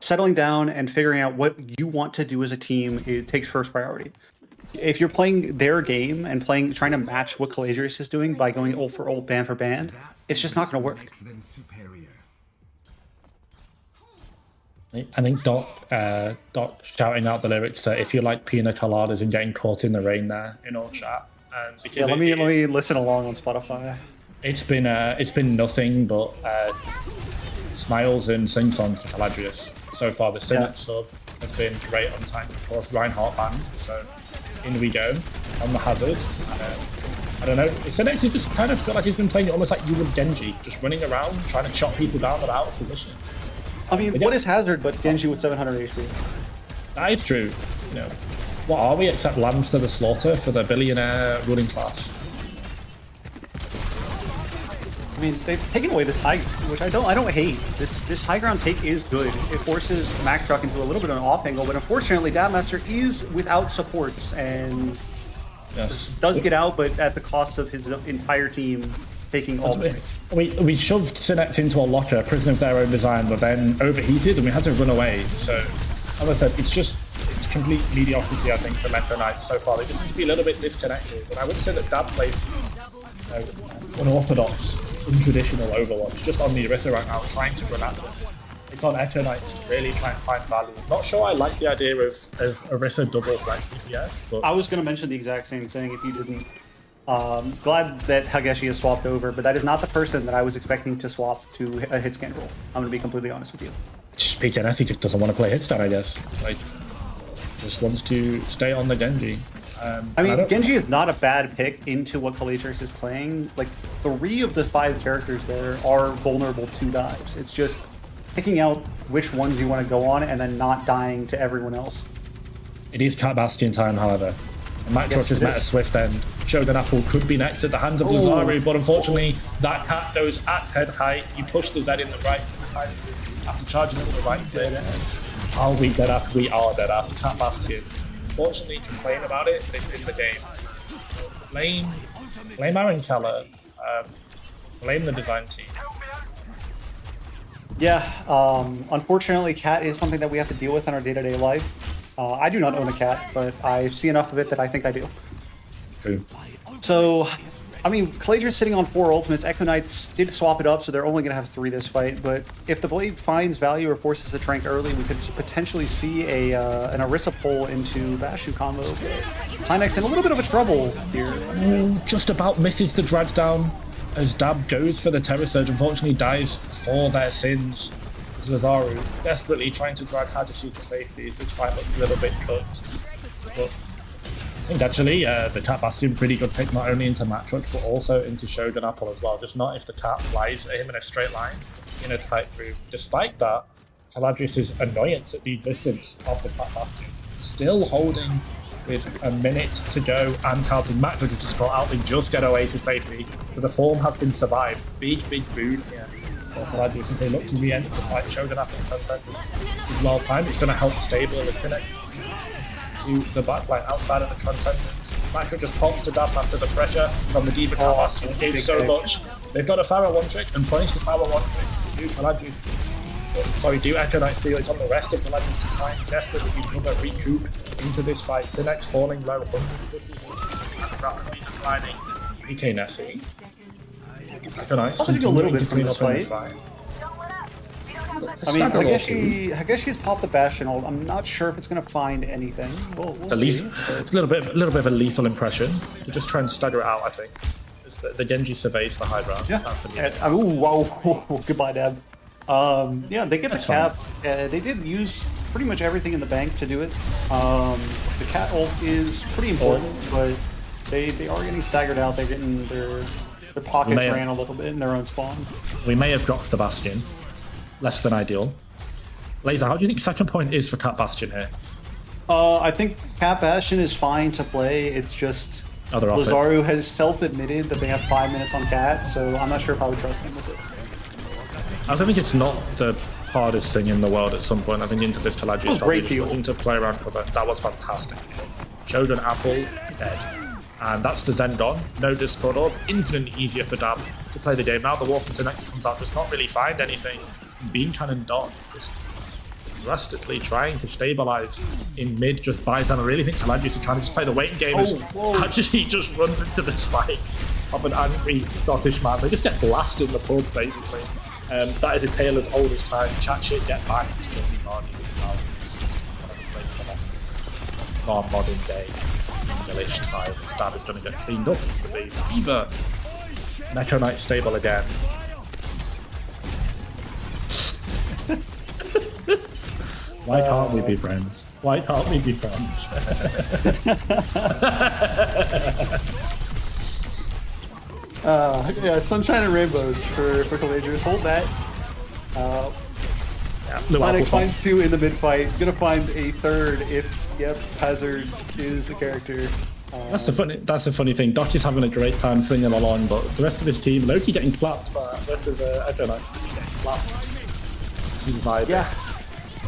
settling down and figuring out what you want to do as a team, it takes first priority. If you're playing their game and trying to match what Caladrius is doing by going ult for ult, band for band, it's just not going to work. I think Doc shouting out the lyrics to "If you like pina coladas" and getting caught in the rain there in all chat. Yeah, let me listen along on Spotify. It's been nothing but smiles and sing songs for Caladrius so far. The Synex sub has been great on time. Of course, Reinhardt banned, so in we go on the hazard. I don't know. Synex has just kind of feel like he's been playing it almost like you would Genji, just running around trying to chop people down but out of position. I mean, what is hazard but Genji with 700 HP? That is true. You know, what are we except lambs to the slaughter for the billionaire ruling class? I mean, they've taken away this high, which I don't hate. This high ground take is good. It forces Mac Truck into a little bit of an off angle, but unfortunately, Dampmaster is without supports and does get out, but at the cost of his entire team taking all the hits. We shoved Synex into a locker, prison of their own design, but then overheated and we had to run away. So, as I said, it's complete mediocrity, I think, for Echo Knights so far. They just seem to be a little bit disconnected. And I would say that Dab plays unorthodox, untraditional Overwatch, just on the Orisa right now, trying to run at them. It's on Echo Knights to really try and find value. Not sure I like the idea of Orisa double flex DPS, but I was going to mention the exact same thing if you didn't. Glad that Hageshi has swapped over, but that is not the person that I was expecting to swap to a hit scan role. I'm going to be completely honest with you. Just PTNS, he just doesn't want to play hit scan, I guess. Like, just wants to stay on the Genji. I mean, Genji is not a bad pick into what Caladrius is playing. Like, 3 of the 5 characters there are vulnerable to dives. It's just picking out which ones you want to go on and then not dying to everyone else. It is Cat Bastion time, however. And Matt Truck has met a swift end. Shogun Apple could be next at the hands of Lazari, but unfortunately, that cat goes at head height. You push the Z in the right height after charging it with the right clip. Are we dead ass? We are dead ass. Cat Bastion. Unfortunately, complain about it in the game. Blame Aaron Keller. Blame the design team. Yeah, unfortunately, cat is something that we have to deal with in our day-to-day life. I do not own a cat, but I see enough of it that I think I do. True. So, I mean, Caladrius sitting on 4 ultimates. Echo Knights did swap it up, so they're only going to have 3 this fight. But if the Blade finds value or forces the Trank early, we could potentially see an Orisa pull into Bashu combo. Tynex in a little bit of a trouble here. Just about misses the drag down as Dab goes for the Terror Surge. Unfortunately, dies for their sins. As Lazaru desperately trying to drag Hadashi to safety. This fight looks a little bit cooked. But I think actually the Cat Bastion pretty good pick, not only into Matrox but also into Shogun Apple as well. Just not if the Cat flies at him in a straight line in a tight groove. Despite that, Caladrius' annoyance at the existence of the Cat Bastion. Still holding with a minute to go and counting. Matrox is just got out and just get away to safety. So the form has been survived. Big boon here for Caladrius as they look to re-enter the fight. Shogun Apple Transcendence with well time. It's going to help stable the Synex to the backline outside of the Transcendence. Micro just pops to Dab after the pressure from the Diva Cast. It gave so much. They've got a Pharaoh 1 trick and punish the Pharaoh 1 trick. Do Echo Knight steal it on the rest of the Legends to try and desperately recoup into this fight. Synex falling low, 150 and rapidly declining. PK Nessie. Echo Knight's a little bit to from clean this up in this fight. fight. I mean, Hageshi has popped the Bastion ult. I'm not sure if it's going to find anything. We'll see. It's a little bit of a lethal impression. We're just trying to stagger it out, I think. The Genji surveys the high ground. Yeah. Ooh, wow. Goodbye, Deb. Yeah, they get the cap. They did use pretty much everything in the bank to do it. The cat ult is pretty important, but they are getting staggered out. They're getting their pockets ran a little bit in their own spawn. We may have dropped the Bastion. Less than ideal. Laser, how do you think second point is for Cat Bastion here? I think Cat Bastion is fine to play. It's just Lazaru has self-admitted that they have 5 minutes on Cat, so I'm not sure if I would trust them with it. I think it's not the hardest thing in the world at some point. I think into this Caladrius strategy, looking to play around cover. That was fantastic. Shogun Apple, dead. And that's the Zen gone. No Discord Orb. Infinitely easier for Dab to play the game. Now the Wolf into next comes out, does not really find anything. Beam Cannon Dot just drastically trying to stabilize in mid, just buy time. I really think Caladrius is trying to just play the waiting game. Actually, he just runs into the spikes of an angry Scottish man. They just get blasted in the pub, basically. That is a tale as old as time. Chat shit, get back. Far modern day, English time. Dab is going to get cleaned up. The Diva. Echo Knight stable again. Why can't we be friends? Why can't we be friends? Yeah, Sunshine and Rainbows for Caladrius. Hold that. Tynex finds 2 in the mid fight. Gonna find a 3rd if Hazard is a character. That's the funny thing. Doc is having a great time singing along, but the rest of his team, Loki getting clapped, but the rest of I don't know, getting clapped. He's vibing. Yeah.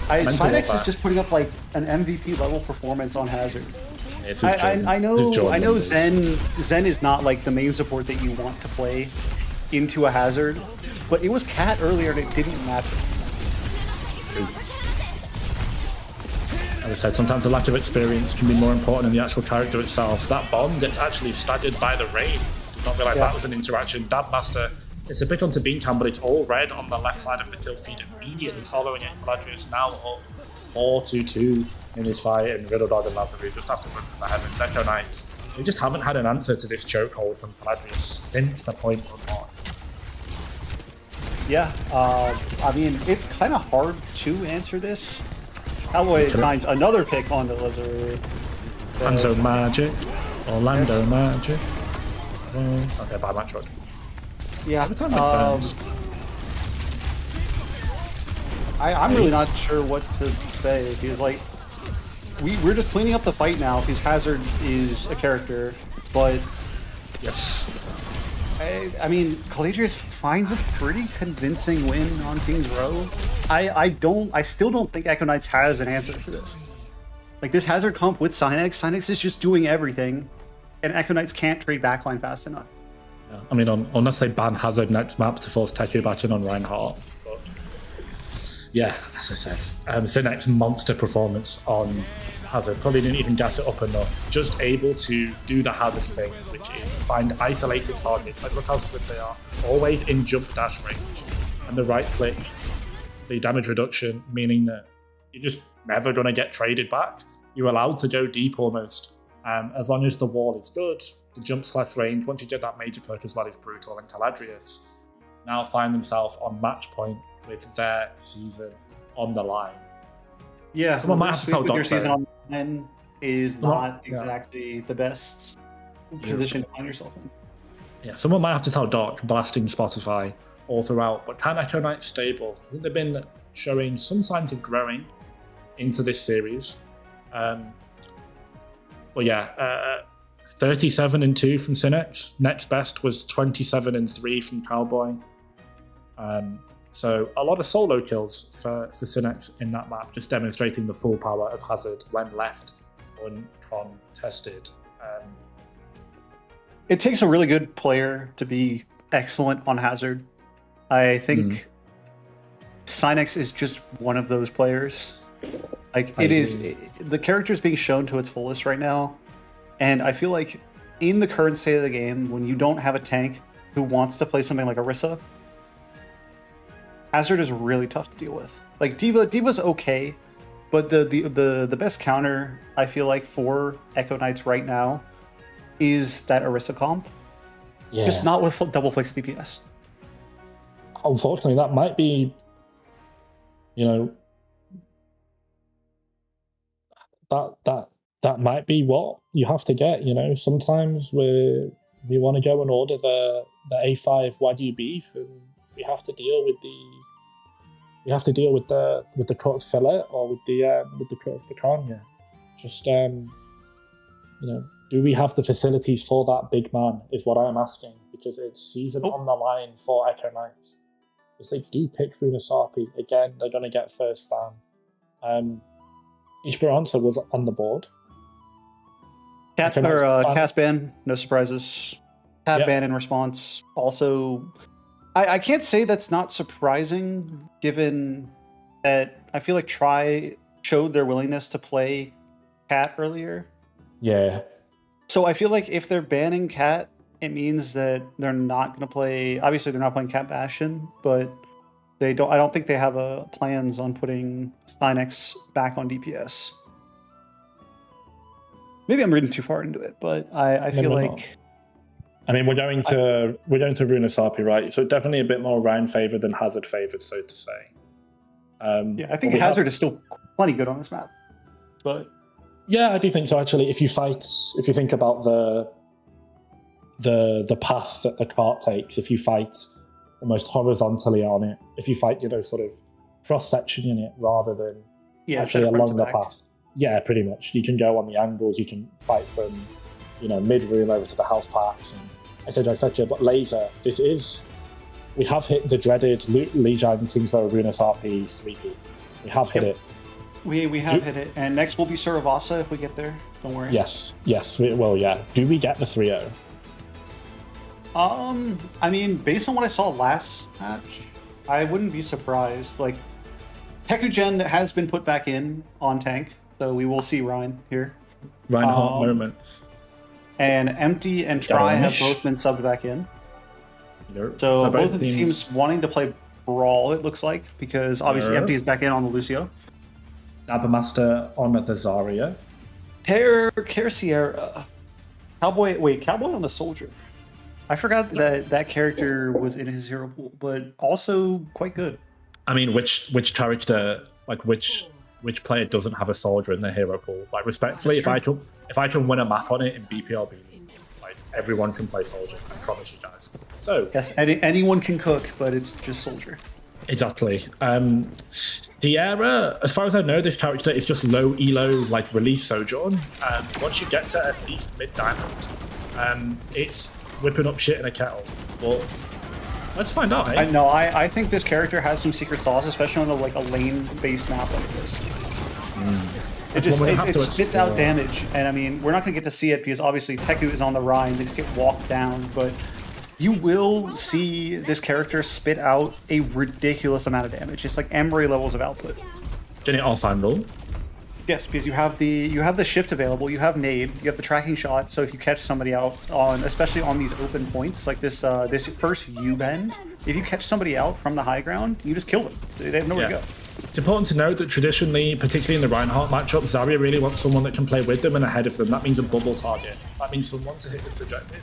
Synex is just putting up like an MVP level performance on Hazard. I know Zen is not like the main support that you want to play into a Hazard, but it was Cat earlier and it didn't matter. As I said, sometimes the lack of experience can be more important than the actual character itself. That bomb gets actually staggered by the rain. Did not realize that was an interaction. Dabmaster, it's a bit onto Beancam, but it's all red on the left side of the kill feed immediately following it. Caladrius now up 4-2 in this fight, and Riddle Dog and Lazaru just have to run for the heavens. Echo Knights, they just haven't had an answer to this chokehold from Caladrius since the point unlocked. Yeah, I mean, it's kind of hard to answer this. Alloy finds another pick on the Lazaru. Hanzo Magic, Orlando Magic. Okay, bye, Matrox. Yeah, I'm really not sure what to say. Because like, we're just cleaning up the fight now because Hazard is a character, but yes. I mean, Caladrius finds a pretty convincing win on King's Row. I still don't think Echo Knights has an answer for this. Like, this Hazard comp with Synex is just doing everything, and Echo Knights can't trade backline fast enough. Yeah. I mean, unless they ban Hazard next map to force Teku back in on Reinhardt. But yeah, as I said, Synex monster performance on Hazard probably didn't even gas it up enough. Just able to do the Hazard thing, which is find isolated targets. Like, look how split they are. Always in jump dash range. And the right click, the damage reduction, meaning that you're just never going to get traded back. You're allowed to go deep almost. As long as the wall is good, the jump slash range, once you get that major perk as well, is brutal. And Caladrius now find themselves on match point with their season on the line. Yeah, someone might have to tell Doc your season though. on the line is not exactly the best position to find yourself in. Yeah, someone might have to tell Doc, blasting Spotify all throughout, but can Echo Knight stable? I think they've been showing some signs of growing into this series. But yeah, 37-2 from Synex. Next best was 27-3 from Cowboy. So a lot of solo kills for Synex in that map, just demonstrating the full power of Hazard when left uncontested. It takes a really good player to be excellent on Hazard. I think Synex is just one of those players. Like, the character is being shown to its fullest right now. And I feel like in the current state of the game, when you don't have a tank who wants to play something like Orisa, Hazard is really tough to deal with. Like, Diva's okay, but the best counter I feel like for Echo Knights right now is that Orisa comp. Yeah. Just not with double flex DPS. Unfortunately, that might be, that might be what you have to get. Sometimes we want to go and order the A5 Wagyu beef, and we have to deal with the cut of fillet or with the cut of picanha. Just do we have the facilities for that big man? Is what I am asking, because it's season on the line for Echo Knights. If they do pick Runasapi again, they're going to get first ban. Esperanza was on the board. Cast ban, no surprises. Tab ban in response. Also, I can't say that's not surprising, given that I feel like Tri showed their willingness to play Cat earlier. Yeah. So I feel like if they're banning Cat, it means that they're not going to play. Obviously, they're not playing Cat Bastion, but I don't think they have plans on putting Synex back on DPS. Maybe I'm reading too far into it, but I feel like. Not. I mean, we're going to Runasapi, right? So definitely a bit more Ryan favored than Hazard favored, so to say. I think Hazard is still plenty good on this map, but. Yeah, I do think so. Actually, if you think about the path that the cart takes, if you fight almost horizontally on it, if you fight, sort of cross-sectioning it rather than actually along the path. Yeah, pretty much. You can go on the angles, you can fight from, mid-room over to the house packs, and etc., etc. But laser, we have hit the dreaded Lijiang Kingsrow Runasapi 3-peat. We have hit it. We have hit it, and next will be Suravasa if we get there. Don't worry. Yes, we will. Yeah. Do we get the 3-0? I mean, based on what I saw last match, I wouldn't be surprised. Like, Hekugen has been put back in on tank, so we will see Ryan here. Reinhardt moment. And Empty and Tri have both been subbed back in. So both of the teams wanting to play Brawl, it looks like, because obviously Empty is back in on the Lucio. Dabbermaster on the Zarya. Care Sierra. Cowboy on the Soldier. I forgot that character was in his hero pool, but also quite good. I mean, which character, like which player doesn't have a soldier in their hero pool? Like, respectfully, if I can win a map on it in BPL, like, everyone can play soldier. I promise you guys. So yes, anyone can cook, but it's just soldier. Exactly. Sierra, as far as I know, this character is just low elo, like release Sojourn. Once you get to at least mid diamond, it's whipping up shit in a kettle. Well, let's find out. Eh? I think this character has some secret sauce, especially on a lane-based map like this. It spits out damage, and I mean, we're not going to get to see it because obviously Teku is on the Rhine. They just get walked down, but you will see this character spit out a ridiculous amount of damage. It's like Emery levels of output. Didn't it all find roll? Yes, because you have the shift available, you have nade, you have the tracking shot. So if you catch somebody out on, especially on these open points like this, this first U bend, if you catch somebody out from the high ground, you just kill them. They have nowhere to go. It's important to note that traditionally, particularly in the Reinhardt matchup, Zarya really wants someone that can play with them and ahead of them. That means a bubble target. That means someone to hit the projected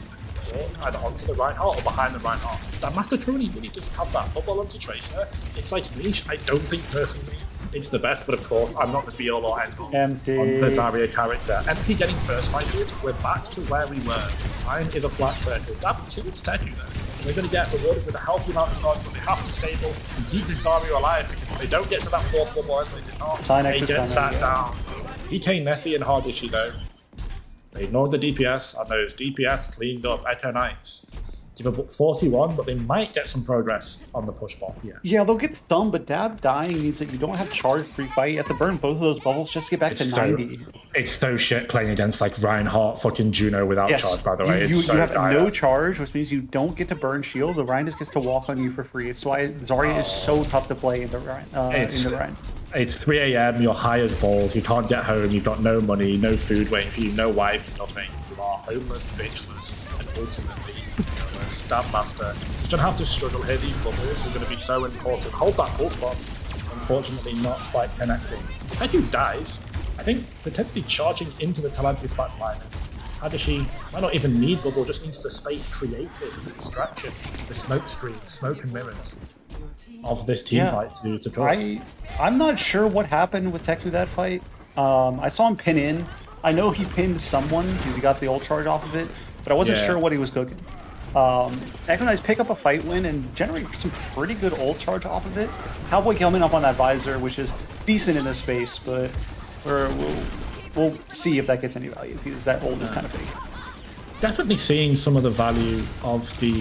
either onto the Reinhardt or behind the Reinhardt. That Master Tony really doesn't have that bubble onto Tracer. It's like niche. I don't think personally it's the best, but of course I'm not the be all or end all on the Zarya character. Empty getting first fighted, we're back to where we were. Time is a flat circle. That kills Teku there. They're going to get rewarded with a healthy amount of dodge, but they have to stable and keep this Zarya alive, because if they don't get to that fourth bubble as they did not, they get sat down. PK Nessie and Hardishi though. They ignored the DPS, and those DPS cleaned up Echo Knights. Give up 41, but they might get some progress on the push ball. Yeah, they'll get stunned, but Dab dying means that you don't have charge pre-fight. You have to burn both of those bubbles just to get back to 90. It's so shit playing against like Reinhardt, fucking Juno without charge, by the way. You have no charge, which means you don't get to burn shield. The Rein just gets to walk on you for free. It's why Zarya is so tough to play in the Rein. It's 3 a.m, you're high as balls, you can't get home, you've got no money, no food waiting for you, no wife, nothing. You are homeless, bitchless, and ultimately a stab master. You don't have to struggle here. These bubbles are going to be so important. Hold that pulse bomb. Unfortunately, not quite connecting. Teku dies. I think potentially charging into the Caladrius backliners. Hadashi might not even need bubble, just needs the space created, the distraction, the smoke screen, smoke and mirrors of this team fight to come. I'm not sure what happened with Teku that fight. I saw him pin in. I know he pinned someone because he got the ult charge off of it, but I wasn't sure what he was cooking. Echo Knights pick up a fight win and generate some pretty good ult charge off of it. Cowboy coming up on that visor, which is decent in this space, but we'll see if that gets any value because that ult is kind of fake. Definitely seeing some of the value of the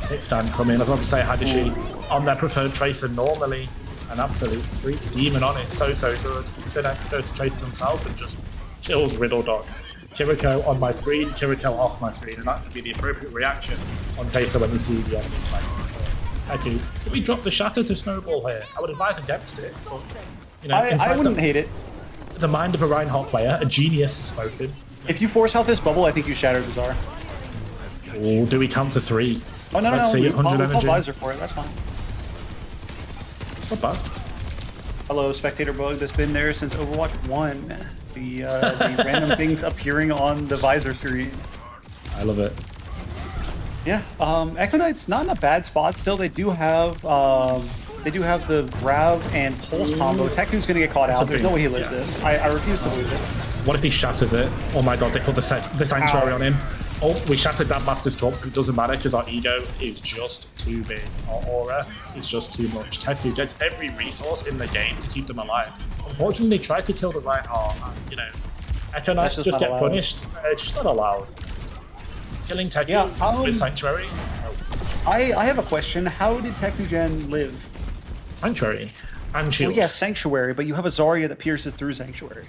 hit stand come in. I was about to say Hadashi on their preferred Tracer normally. An absolute freak demon on it. So good. Synex goes to Tracer himself and just kills Riddle Dog. Kiriko on my screen, Kiriko off my screen, and that would be the appropriate reaction on Tracer when we see the enemy fight. Did we drop the Shatter to Snowball here? I would advise against it, but you know, I wouldn't hate it. The mind of a Reinhardt player, a genius spoken. If you force out this bubble, I think you shatter the Czar. Or do we count to 3? Oh no, Let's see, 100 I'll energy. visor for it. That's fine. It's not bad. Hello, spectator bug that's been there since Overwatch 1. The random things appearing on the visor screen. I love it. Yeah, Echo Knight's not in a bad spot still. They do have the grab and pulse combo. Teku's gonna get caught out. There's no way he lives this. I refuse to believe it. What if he shatters it? Oh my god, they put the sanctuary on him. Oh, we shattered that Master's Trump. It doesn't matter because our ego is just too big. Our aura is just too much. Teku gets every resource in the game to keep them alive. Unfortunately, they tried to kill the Reinhardt, and you know, Echo Knights just get punished. It's just not allowed. Killing Teku with Sanctuary. I have a question. How did Teku Gen live? Sanctuary and Shield. Well, yeah, Sanctuary, but you have a Zarya that pierces through Sanctuary.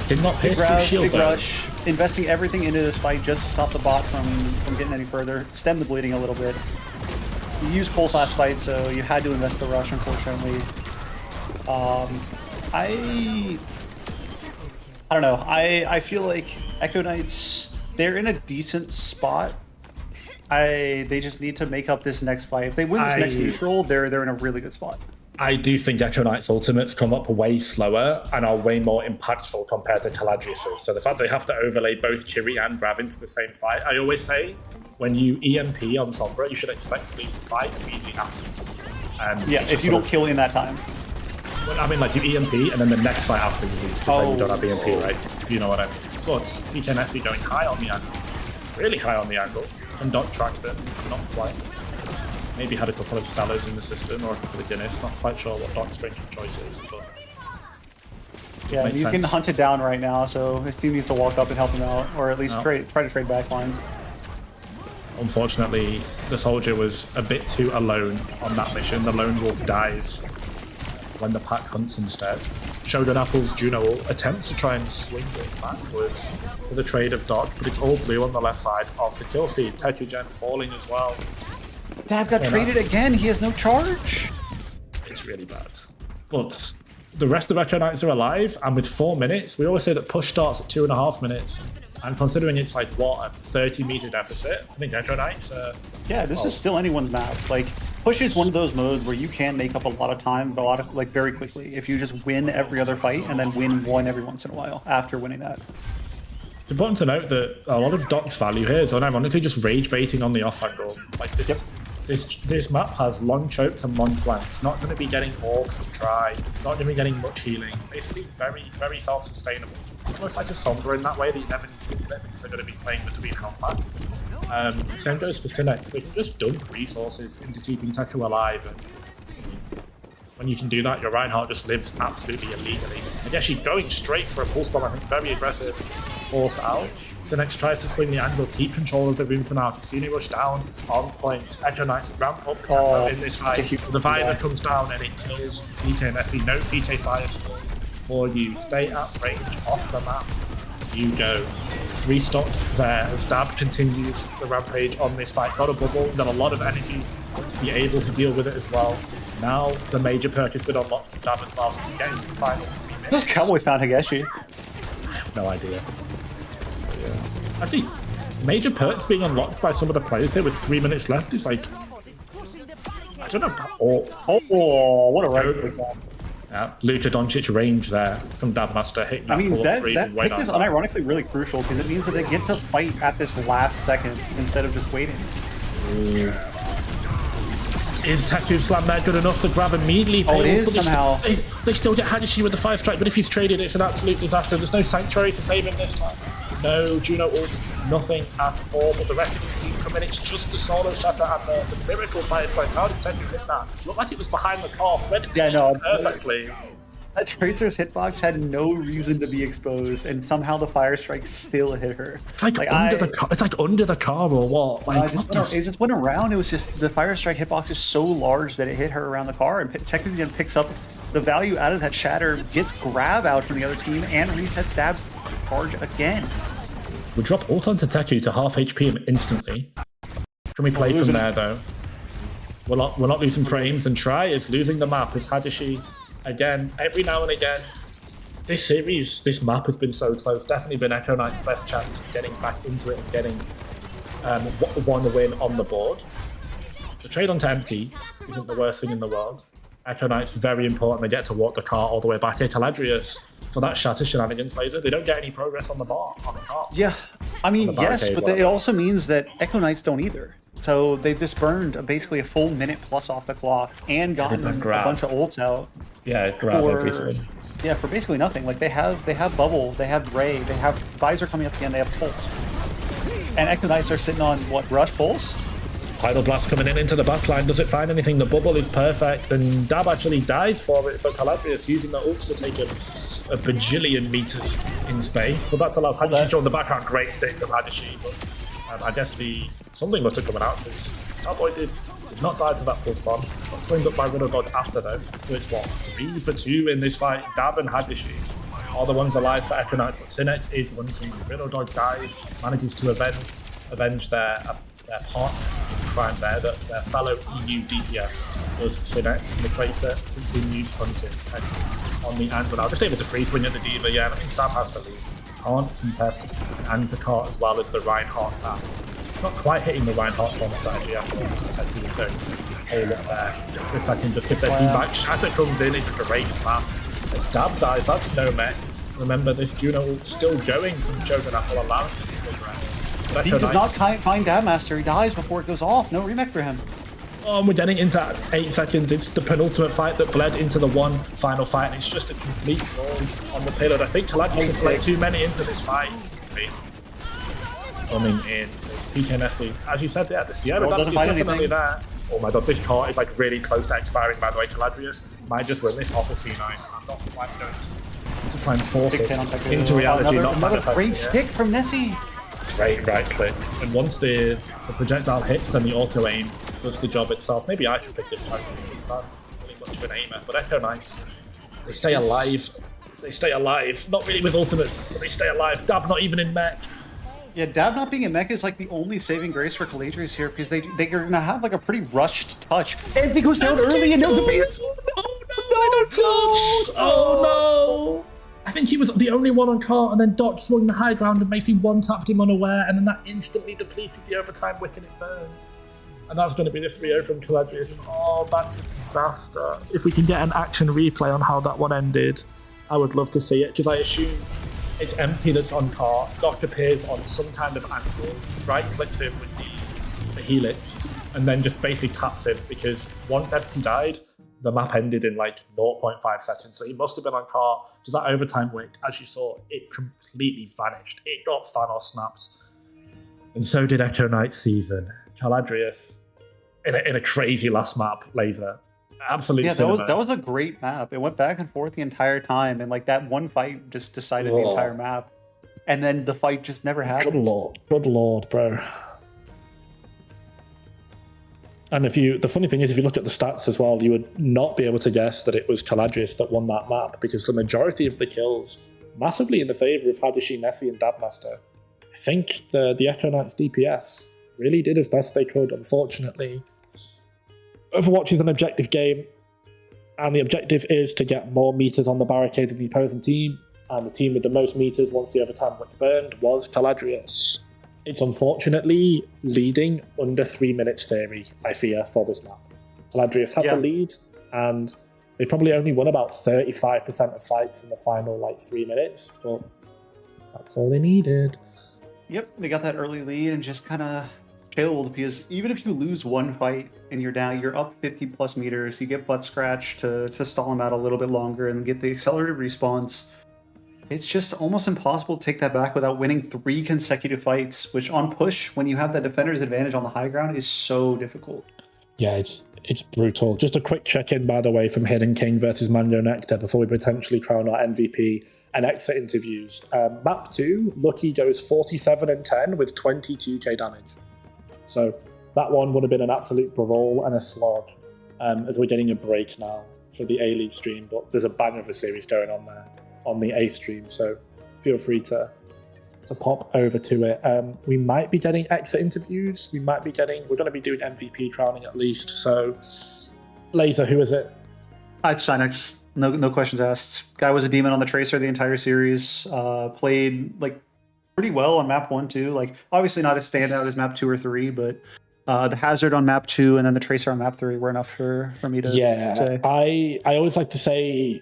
Did not pierce through Shield big rush, investing everything into this fight just to stop the bot from getting any further, stem the bleeding a little bit. You used Pulse last fight, so you had to invest the rush, unfortunately. I don't know. I feel like Echo Knights, they're in a decent spot. They just need to make up this next fight. If they win this next neutral, they're in a really good spot. I do think Echo Knight's ultimates come up way slower and are way more impactful compared to Caladrius's. So the fact they have to overlay both Kiri and Grav into the same fight, I always say, when you EMP on Sombra, you should expect to leave the fight immediately afterwards. Yeah, if you don't kill in that time. Well, I mean, like, you EMP and then the next fight after you lose, because then you don't have EMP, right? If you know what I mean. But PKNSC going high on the angle, really high on the angle, and Dot tracked them, not quite. Maybe had a couple of Stellars in the system or a couple of Guinness. Not quite sure what Doc's drink of choice is, but yeah, he's getting hunted down right now, so his team needs to walk up and help him out, or at least try to trade backlines. Unfortunately, the soldier was a bit too alone on that mission. The lone wolf dies when the pack hunts instead. Shogun Apple's Juno attempts to try and swing it backwards for the trade of Doc, but it's all blue on the left side of the kill feed. Teku Gen falling as well. Dab got traded again. He has no charge. It's really bad. But the rest of Echo Knights are alive, and with 4 minutes, we always say that push starts at 2.5 minutes. And considering it's like, what, a 30-meter deficit, I think Echo Knights yeah, this is still anyone's map. Like, push is one of those modes where you can make up a lot of time, like, very quickly, if you just win every other fight and then win one every once in a while after winning that. It's important to note that a lot of Doc's value here is unironically just rage baiting on the off angle. Like this map has long chokes and long flanks. Not going to be getting orb from try. Not going to be getting much healing. Basically, very, very self-sustainable. Almost like a Sombra in that way that you never need to do it because they're going to be playing between health packs. Same goes for Synex. They can just dump resources into keeping Teku alive. And when you can do that, your Reinhardt just lives absolutely illegally. And actually going straight for a pulse bomb, I think very aggressive, forced out. Synex tries to swing the angle, keep control of the room for now. Kitsune rush down, on point. Echo Knights ramp up tempo in this fight. The Viper comes down and it kills PK and Messi. No PK fire still for you. Stay at range, off the map. You go. 3 stock there as Dab continues the rampage on this fight. Got a bubble, got a lot of energy to be able to deal with it as well. Now the major perk has been unlocked for Dab as well, so he's getting to the final 3 minutes. Those Cowboy found Higeshi. No idea. Yeah. Actually, major perks being unlocked by some of the players here with 3 minutes left is like, I don't know. Oh, what a right. Yeah, Luka Doncic range there from Dabmaster hitting that that pick is unironically really crucial because it means that they get to fight at this last second instead of just waiting. Is Teku Slam there good enough to grab immediately? Oh, it is somehow. They still get Hayashi with the 5 strike, but if he's traded, it's an absolute disaster. There's no Sanctuary to save him this time. No Juno ult, nothing at all. But the rest of his team come in. It's just the solo shatter and the miracle fire strike. How did Teku hit that? Looked like it was behind the car. Fred did it perfectly. That Tracer's hitbox had no reason to be exposed, and somehow the fire strike still hit her. It's like, under the car. It's like under the car or what? Like, it just went around. It was just the fire strike hitbox is so large that it hit her around the car, and technically picks up the value out of that shatter, gets grab out from the other team, and resets Dab's charge again. We drop ult onto Teku to half HP instantly. Can we play from there though? We're not losing frames, and Try is losing the map as Hadashi. Again, every now and again, this series, this map has been so close. Definitely been Echo Knight's best chance of getting back into it and getting one win on the board. The trade onto empty isn't the worst thing in the world. Echo Knight's very important. They get to walk the car all the way back here. Caladrius, for that shatter shenanigans later, they don't get any progress on the bar, on the car. Yeah, I mean, yes, but it also means that Echo Knights don't either. So they just burned basically a full minute plus off the clock and gotten a bunch of ults out. Yeah, grab everything. Yeah, for basically nothing. Like they have Bubble, they have Ray, they have Visor coming up again, they have Pulse. And Echo Knights are sitting on what, Rush Pulse? Tidal Blast coming in into the backline. Does it find anything? The bubble is perfect, and Dab actually dies for it. So Caladrius using the ults to take a bajillion meters in space. But that allows Hadashi to join the background. Great state from Hadashi. But I guess something must have come out because Cowboy did not die to that pulse bomb. Got cleaned up by Riddle God after though. So it's what, 3 for 2 in this fight. Dab and Hadashi are the ones alive for Echo Knights, but Synex is hunting. Riddle Dog dies, manages to avenge their partner in crime there, their fellow EU DPS does Synex, and the Tracer continues hunting on the angle now. Just able to free swing at the Diva, yeah, that means Dab has to leave. Can't contest and the cart as well as the Reinhardt tap. Not quite hitting the Reinhardt bomb strategy after all this Tetsu was going to hold it there. For a second, just get their feedback. Shatter comes in, it's a great slap. As Dab dies, that's no mech. Remember, this Juno ult still going from Shogun Apple, allowing him to progress. He does not find Dabmaster, he dies before it goes off. No remech for him. Oh, we're getting into 8 seconds. It's the penultimate fight that bled into the one final fight, and it's just a complete roll on the payload. I think Caladrius has let too many into this fight. Coming in, there's PK Messi. As you said there, the Sierra damage is definitely there. Oh my god, this cart is like really close to expiring, by the way. Caladrius might just win this off a C9. I'm not quite going to try and force it into reality. Another great stick from Nessie. Great right click. And once the projectile hits, then the auto aim does the job itself. Maybe I should pick this time because I'm really much of an aimer. But Echo Knights, they stay alive. They stay alive. Not really with ultimates, but they stay alive. Dab not even in mech. Yeah, Dab not being in mech is like the only saving grace for Caladrius here because they're gonna have like a pretty rushed touch. And he goes down early and no the base. Oh no, final touch! Oh no! I think he was the only one on court, and then Dot swung the high ground and basically one-tapped him unaware, and then that instantly depleted the overtime wick and it burned. And that's going to be the 3-0 from Caladrius. Oh, that's a disaster. If we can get an action replay on how that one ended, I would love to see it, because I assume it's empty that's on court. Doc appears on some kind of angle, right-clicks him with the helix, and then just basically taps him, because once empty died, the map ended in like 0.5 seconds. So he must have been on court. Does that overtime wick, as you saw, it completely vanished. It got Thanos snapped. And so did Echo Knight's season. Caladrius, in a crazy last map, laser. Absolutely. Yeah, that was a great map. It went back and forth the entire time, and like that one fight just decided the entire map. And then the fight just never happened. Good lord, bro. And the funny thing is, if you look at the stats as well, you would not be able to guess that it was Caladrius that won that map, because the majority of the kills, massively in the favour of Hadashi, Nessie, and Dabmaster. I think the Echo Knights DPS really did as best they could, unfortunately. Overwatch is an objective game, and the objective is to get more meters on the barricade of the opposing team, and the team with the most meters once the overtime wick burned was Caladrius. It's unfortunately leading under 3 minutes theory, I fear, for this map. Caladrius had the lead, and they probably only won about 35% of fights in the final 3 minutes, but that's all they needed. Yep, they got that early lead and just kind of chilled, because even if you lose one fight and you're up 50 plus meters, you get butt scratched to stall them out a little bit longer and get the accelerated response. It's just almost impossible to take that back without winning 3 consecutive fights, which on push, when you have that defender's advantage on the high ground, is so difficult. Yeah, it's brutal. Just a quick check-in, by the way, from Hidden King versus Mango Nectar before we potentially crown our MVP and exit interviews. Map 2, Lucky goes 47-10 with 22k damage. So that one would have been an absolute brawl and a slog, as we're getting a break now for the A-League stream, but there's a bang of a series going on there on the A stream, so feel free to pop over to it. We might be getting exit interviews. We're going to be doing MVP crowning at least. So, Laser, who is it? It's Synex. No questions asked. Guy was a demon on the Tracer the entire series. Played pretty well on map 1 too. Obviously not as standout as map 2 or 3, but the Hazard on map 2 and then the Tracer on map 3 were enough for me to say. I always like to say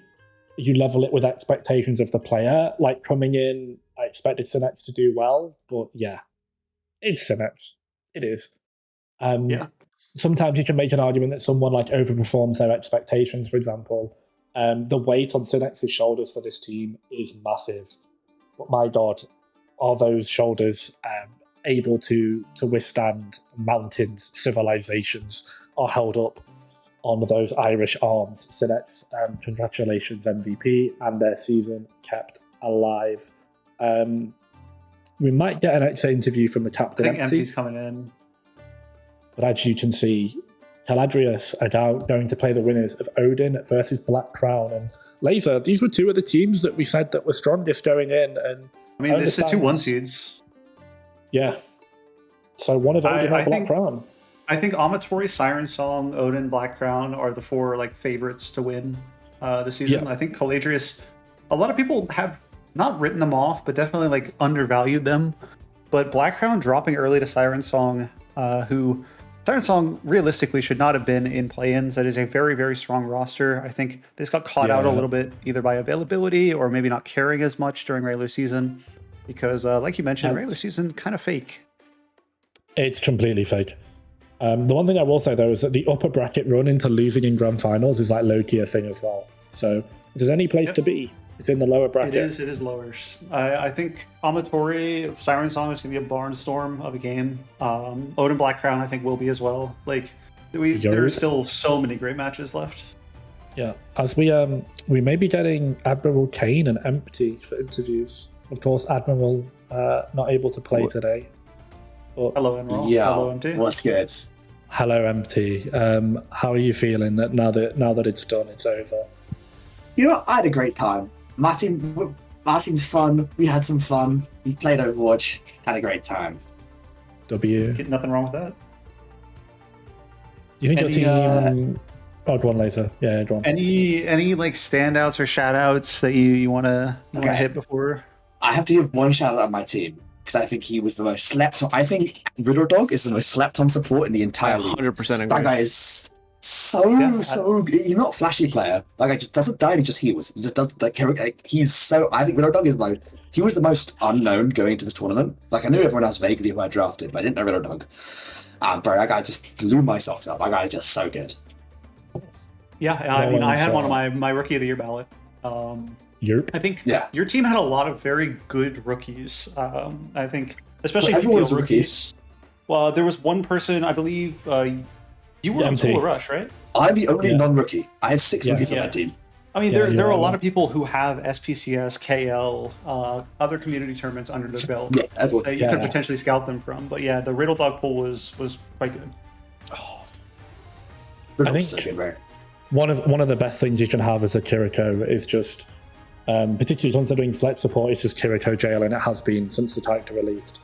you level it with expectations of the player. Coming in, I expected Synex to do well, but yeah, it's Synex. It is. Sometimes you can make an argument that someone overperforms their expectations, for example. The weight on Synex's shoulders for this team is massive. But my God, are those shoulders able to withstand mountains, civilizations, are held up on those Irish arms. Synex, congratulations, MVP, and their season kept alive. We might get an exit interview from the captain. I think Empty's coming in. But as you can see, Caladrius are now going to play the winners of Odin versus Black Crown. And Laser, these were 2 of the teams that we said that were strongest going in. And I mean, this is 2 1 seeds. Yeah. So one of Odin or Black Crown. I think Amatori, Siren Song, Odin, Black Crown are the 4 favorites to win this season. Yeah. I think Caladrius, a lot of people have not written them off, but definitely undervalued them. But Black Crown dropping early to Siren Song, who Siren Song realistically should not have been in play-ins. That is a very, very strong roster. I think they just got caught out a little bit, either by availability or maybe not caring as much during regular season, because like you mentioned, regular season kind of fake. It's completely fake. The one thing I will say, though, is that the upper bracket run into losing in grand finals is low-key a thing as well. So if there's any place to be, it's in the lower bracket. It is lower. I think Amatori, Siren Song is going to be a barnstorm of a game. Odin Black Crown, I think, will be as well. There's still so many great matches left. Yeah, as we may be getting Admiral Kane and Empty for interviews. Of course, Admiral not able to play today. But hello, Admiral. Yeah, hello, Empty. What's good? Hello, Empty. How are you feeling that now that it's done, it's over? You know what? I had a great time. Martin's fun. We had some fun. We played Overwatch. Had a great time. W. Nothing wrong with that. You think your team Oh, go on later. Yeah, go on. Any like standouts or shout outs that you wanna hit before? I have to give one shout out on my team because I think he was the most slept on. I think Riddle Dog is the most slept on support in the entire league. 100% agree. That guy is so he's not a flashy player. That guy just doesn't die and he just heals. He just does he's so I think Riddle Dog is he was the most unknown going into this tournament. Like I knew everyone else vaguely who I drafted, but I didn't know Riddle Dog. Bro, that guy just blew my socks up. That guy is just so good. Yeah, I mean I had one of my rookie of the year ballot. I think your team had a lot of very good rookies. I think, especially everyone's rookies. Well, there was one person, I believe, you were on Solar Rush, right? I'm the only non-rookie. I have 6 rookies on my team. I mean, there are a lot of people who have SPCS, KL, other community tournaments under their belt that you could potentially scout them from. But yeah, the Riddle Dog pool was quite good. Oh, I think so good, one of the best things you can have as a Kiriko is just, particularly considering flex support, is just Kiriko jail, and it has been since the character released.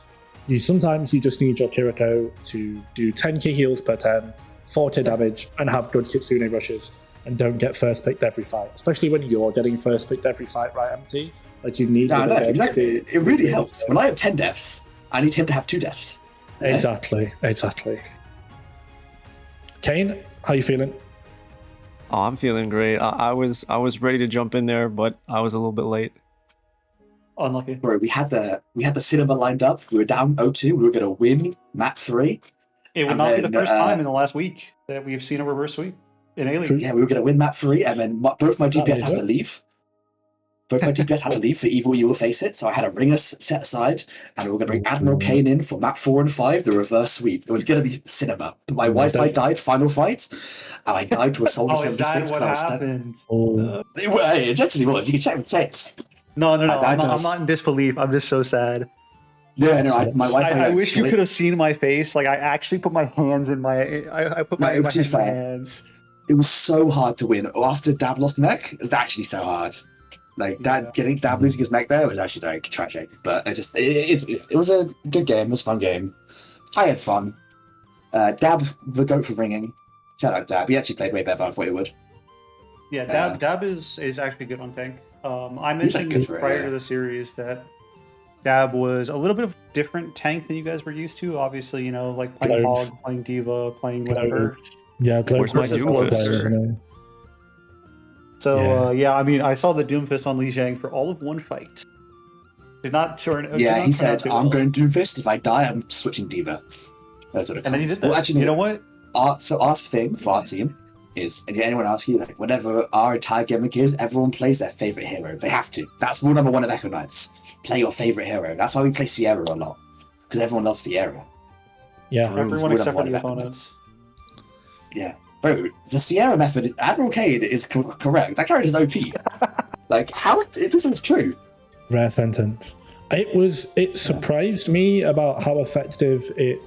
Sometimes you just need your Kiriko to do 10 key heals per turn, 40 damage, and have good Kitsune rushes, and don't get first picked every fight. Especially when you're getting first picked every fight, right, MT? Like you need. No, exactly. It really helps. When I have 10 deaths, I need him to have 2 deaths. Exactly. Kane, how you feeling? Oh, I'm feeling great. I was ready to jump in there, but I was a little bit late. Unlucky. Bro, we had the cinema lined up. We were down 0-2. We were going to win map 3. It would not be the first time in the last week that we've seen a reverse sweep in Alien. Yeah, we were going to win map 3, and then both my DPS had to leave. Both my DPS had to leave for Evil You Will Face It, so I had a ringer set aside, and we were going to bring Admiral Kane in for map 4 and 5, the reverse sweep. It was going to be cinema. But my Wi-Fi died final fight, and I died to a Soldier 76 because I was stunned. It actually was. You can check the tapes. No. I'm not in disbelief. I'm just so sad. Yeah, no, my Wi-Fi. I wish you could have seen my face. Like I actually put my hands in my. I put my hands in my hands. It was so hard to win. After Dab lost mech, it was actually so hard. Like getting Dab losing his mech there was actually like tragic. But it was a good game. It was a fun game. I had fun. Dab the goat for ringing. Shout out Dab. He actually played way better than I thought he would. Yeah, Dab is actually good on tank. I mentioned prior to the series that Dab was a little bit of different tank than you guys were used to. Obviously, like playing Hog, playing Diva, playing whatever. Yeah, where's my Doomfist? So I mean, I saw the Doomfist on Li Jiang for all of one fight. Did not turn. Yeah, he said, "I'm going Doomfist. If I die, I'm switching Diva." That's what it comes. And then he did that. Well, actually, you know what? So our thing for our team is, and anyone asks you, like, whenever our entire gimmick is, everyone plays their favorite hero. They have to. That's rule number 1 of Echo Knights. Play your favorite hero. That's why we play Sierra a lot, because everyone loves Sierra. Yeah, everyone except for the opponents. Yeah, bro, the Sierra method. Admiral Cade is correct. That character's OP. Like, how this is true. Rare sentence. It surprised me about how effective it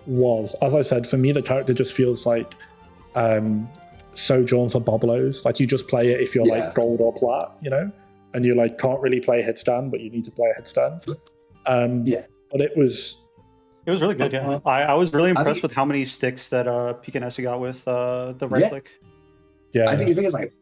was. As I said, for me, the character just feels like Sojourn for Boblos. Like you just play it if you're like gold or plat, and you like can't really play a headstand, but you need to play a headstand. But it was really good. Yeah, I was really impressed with how many sticks that Picanesi got with the right click. Yeah, I think the thing is like,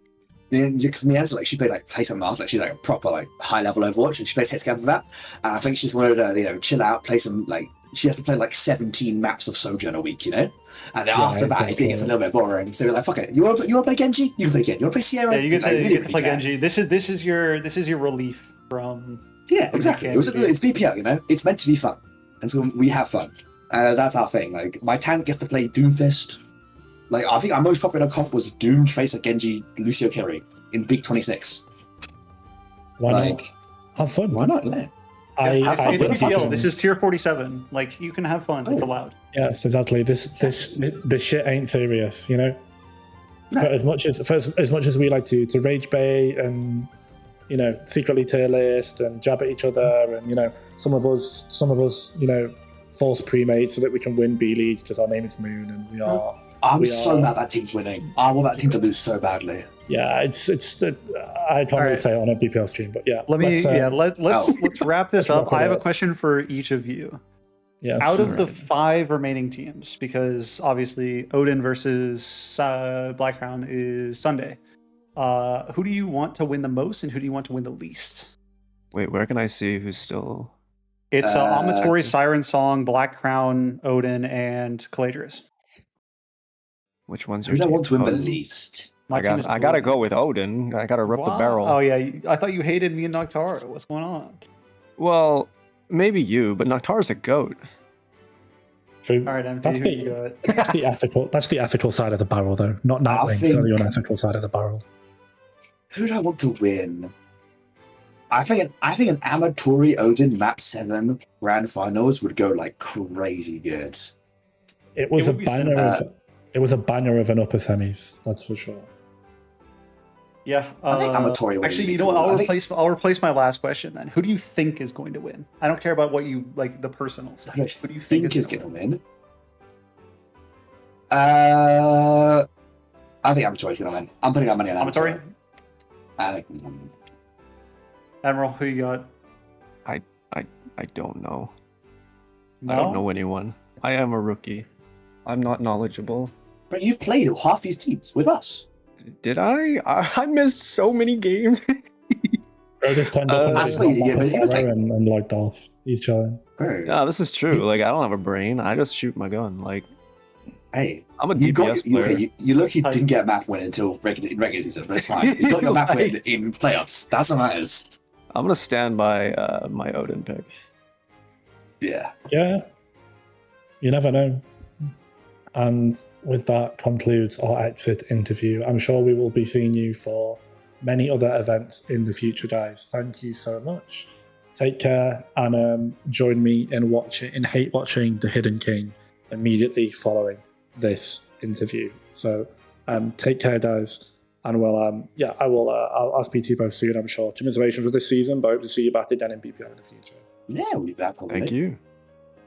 because Nianza, like, she played like play something else, like she's like a proper like high level Overwatch, and she plays hit scan for that. And I think she just wanted to chill out, play some like. She has to play like 17 maps of Sojourn a week, And after that, it gets a little bit boring. So we're like, fuck it. You want to play Genji? You can play Genji. You want to play Sierra? Yeah, you get to play Genji. This is your relief from. Yeah, exactly. It's BPL, It's meant to be fun, and so we have fun. That's our thing. Like my tank gets to play Doomfist. Like I think our most popular comp was Doom, Tracer, Genji, Lucio Kiri in Big 26. Why not? Have fun. Why not? Yeah. This is tier 47. Like you can have fun. It's allowed. Yes, exactly. This shit ain't serious, No. For as much as we like to rage bait and secretly tier list and jab at each other, and some of us false pre-mate so that we can win B League because our name is Moon and we are. I'm so mad that team's winning. I want that team to lose so badly. Yeah, I can't really say it on a BPL stream, but yeah. Let's wrap this up. I have a question for each of you. Yes. Out of the Alright. 5 remaining teams, because obviously Odin versus Black Crown is Sunday, who do you want to win the most and who do you want to win the least? Wait, where can I see who's still? It's Amatori, Siren Song, Black Crown, Odin, and Caladrius. Which one's Who your do I team? want to win the Odin? least? My team is I gotta Odin. go with Odin. I gotta rip the Wow. barrel. Oh yeah, I thought you hated me and Noctara. What's going on? Well, maybe you, but Noctar's a goat. True. All right, That's MT, who you got? That's the ethical. That's the ethical side of the barrel, though. Not Nightwing. think- So the unethical side of the barrel. Who do I want to win? I think an Amatori Odin Map 7 Grand Finals would go like crazy good. It was It a would be banger. similar. It was a banger of an upper semis. That's for sure. Yeah. I think Amatori would Actually, be you know what? cool. I'll replace my last question then. Who do you think is going to win? I don't care about what you like the personal stuff. Who do I Who do you think is going going to win? I think Amatori's going to win. I'm putting my money on Amatori? Amatori. I think he's gonna win. Admiral, who you got? I don't know. No? I don't know anyone. I am a rookie. I'm not knowledgeable. But you've played half these teams with us. Did I? I missed so many games. Bro just turned up I swear, yeah, but he was like- and logged off. He's chilling. Bro, Yeah, this is true. Like, I don't have a brain. I just shoot my gun. Like, hey, I'm a you DPS got player. you lucky didn't get a map win until regular season, but it's fine. You got your map win in playoffs. That's what matters. I'm gonna stand by my Odin pick. Yeah. Yeah. You never know. And with that concludes our exit interview. I'm sure we will be seeing you for many other events in the future, guys. Thank you so much. Take care and join me in hate watching The Hidden King immediately following this interview. So take care, guys. And I'll speak to you both soon, I'm sure. Commiserations with this season, but hope to see you back again in BPL in the future. Yeah, we'll be back probably. Thank you.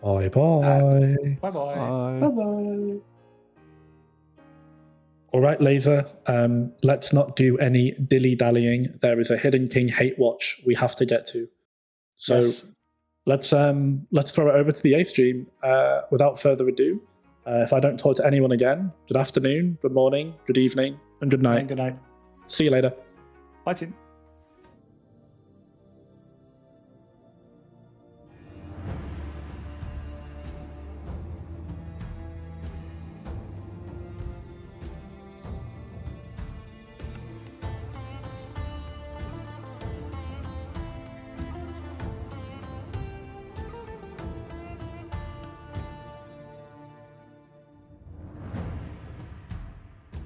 Bye bye. Bye bye. Bye. Bye-bye. All right, Laser. Let's not do any dilly-dallying. There is a Hidden King hate watch we have to get to. So Yes. let's throw it over to the A stream. Without further ado, if I don't talk to anyone again, good afternoon, good morning, good evening, and good night. And good night. See you later. Bye, team.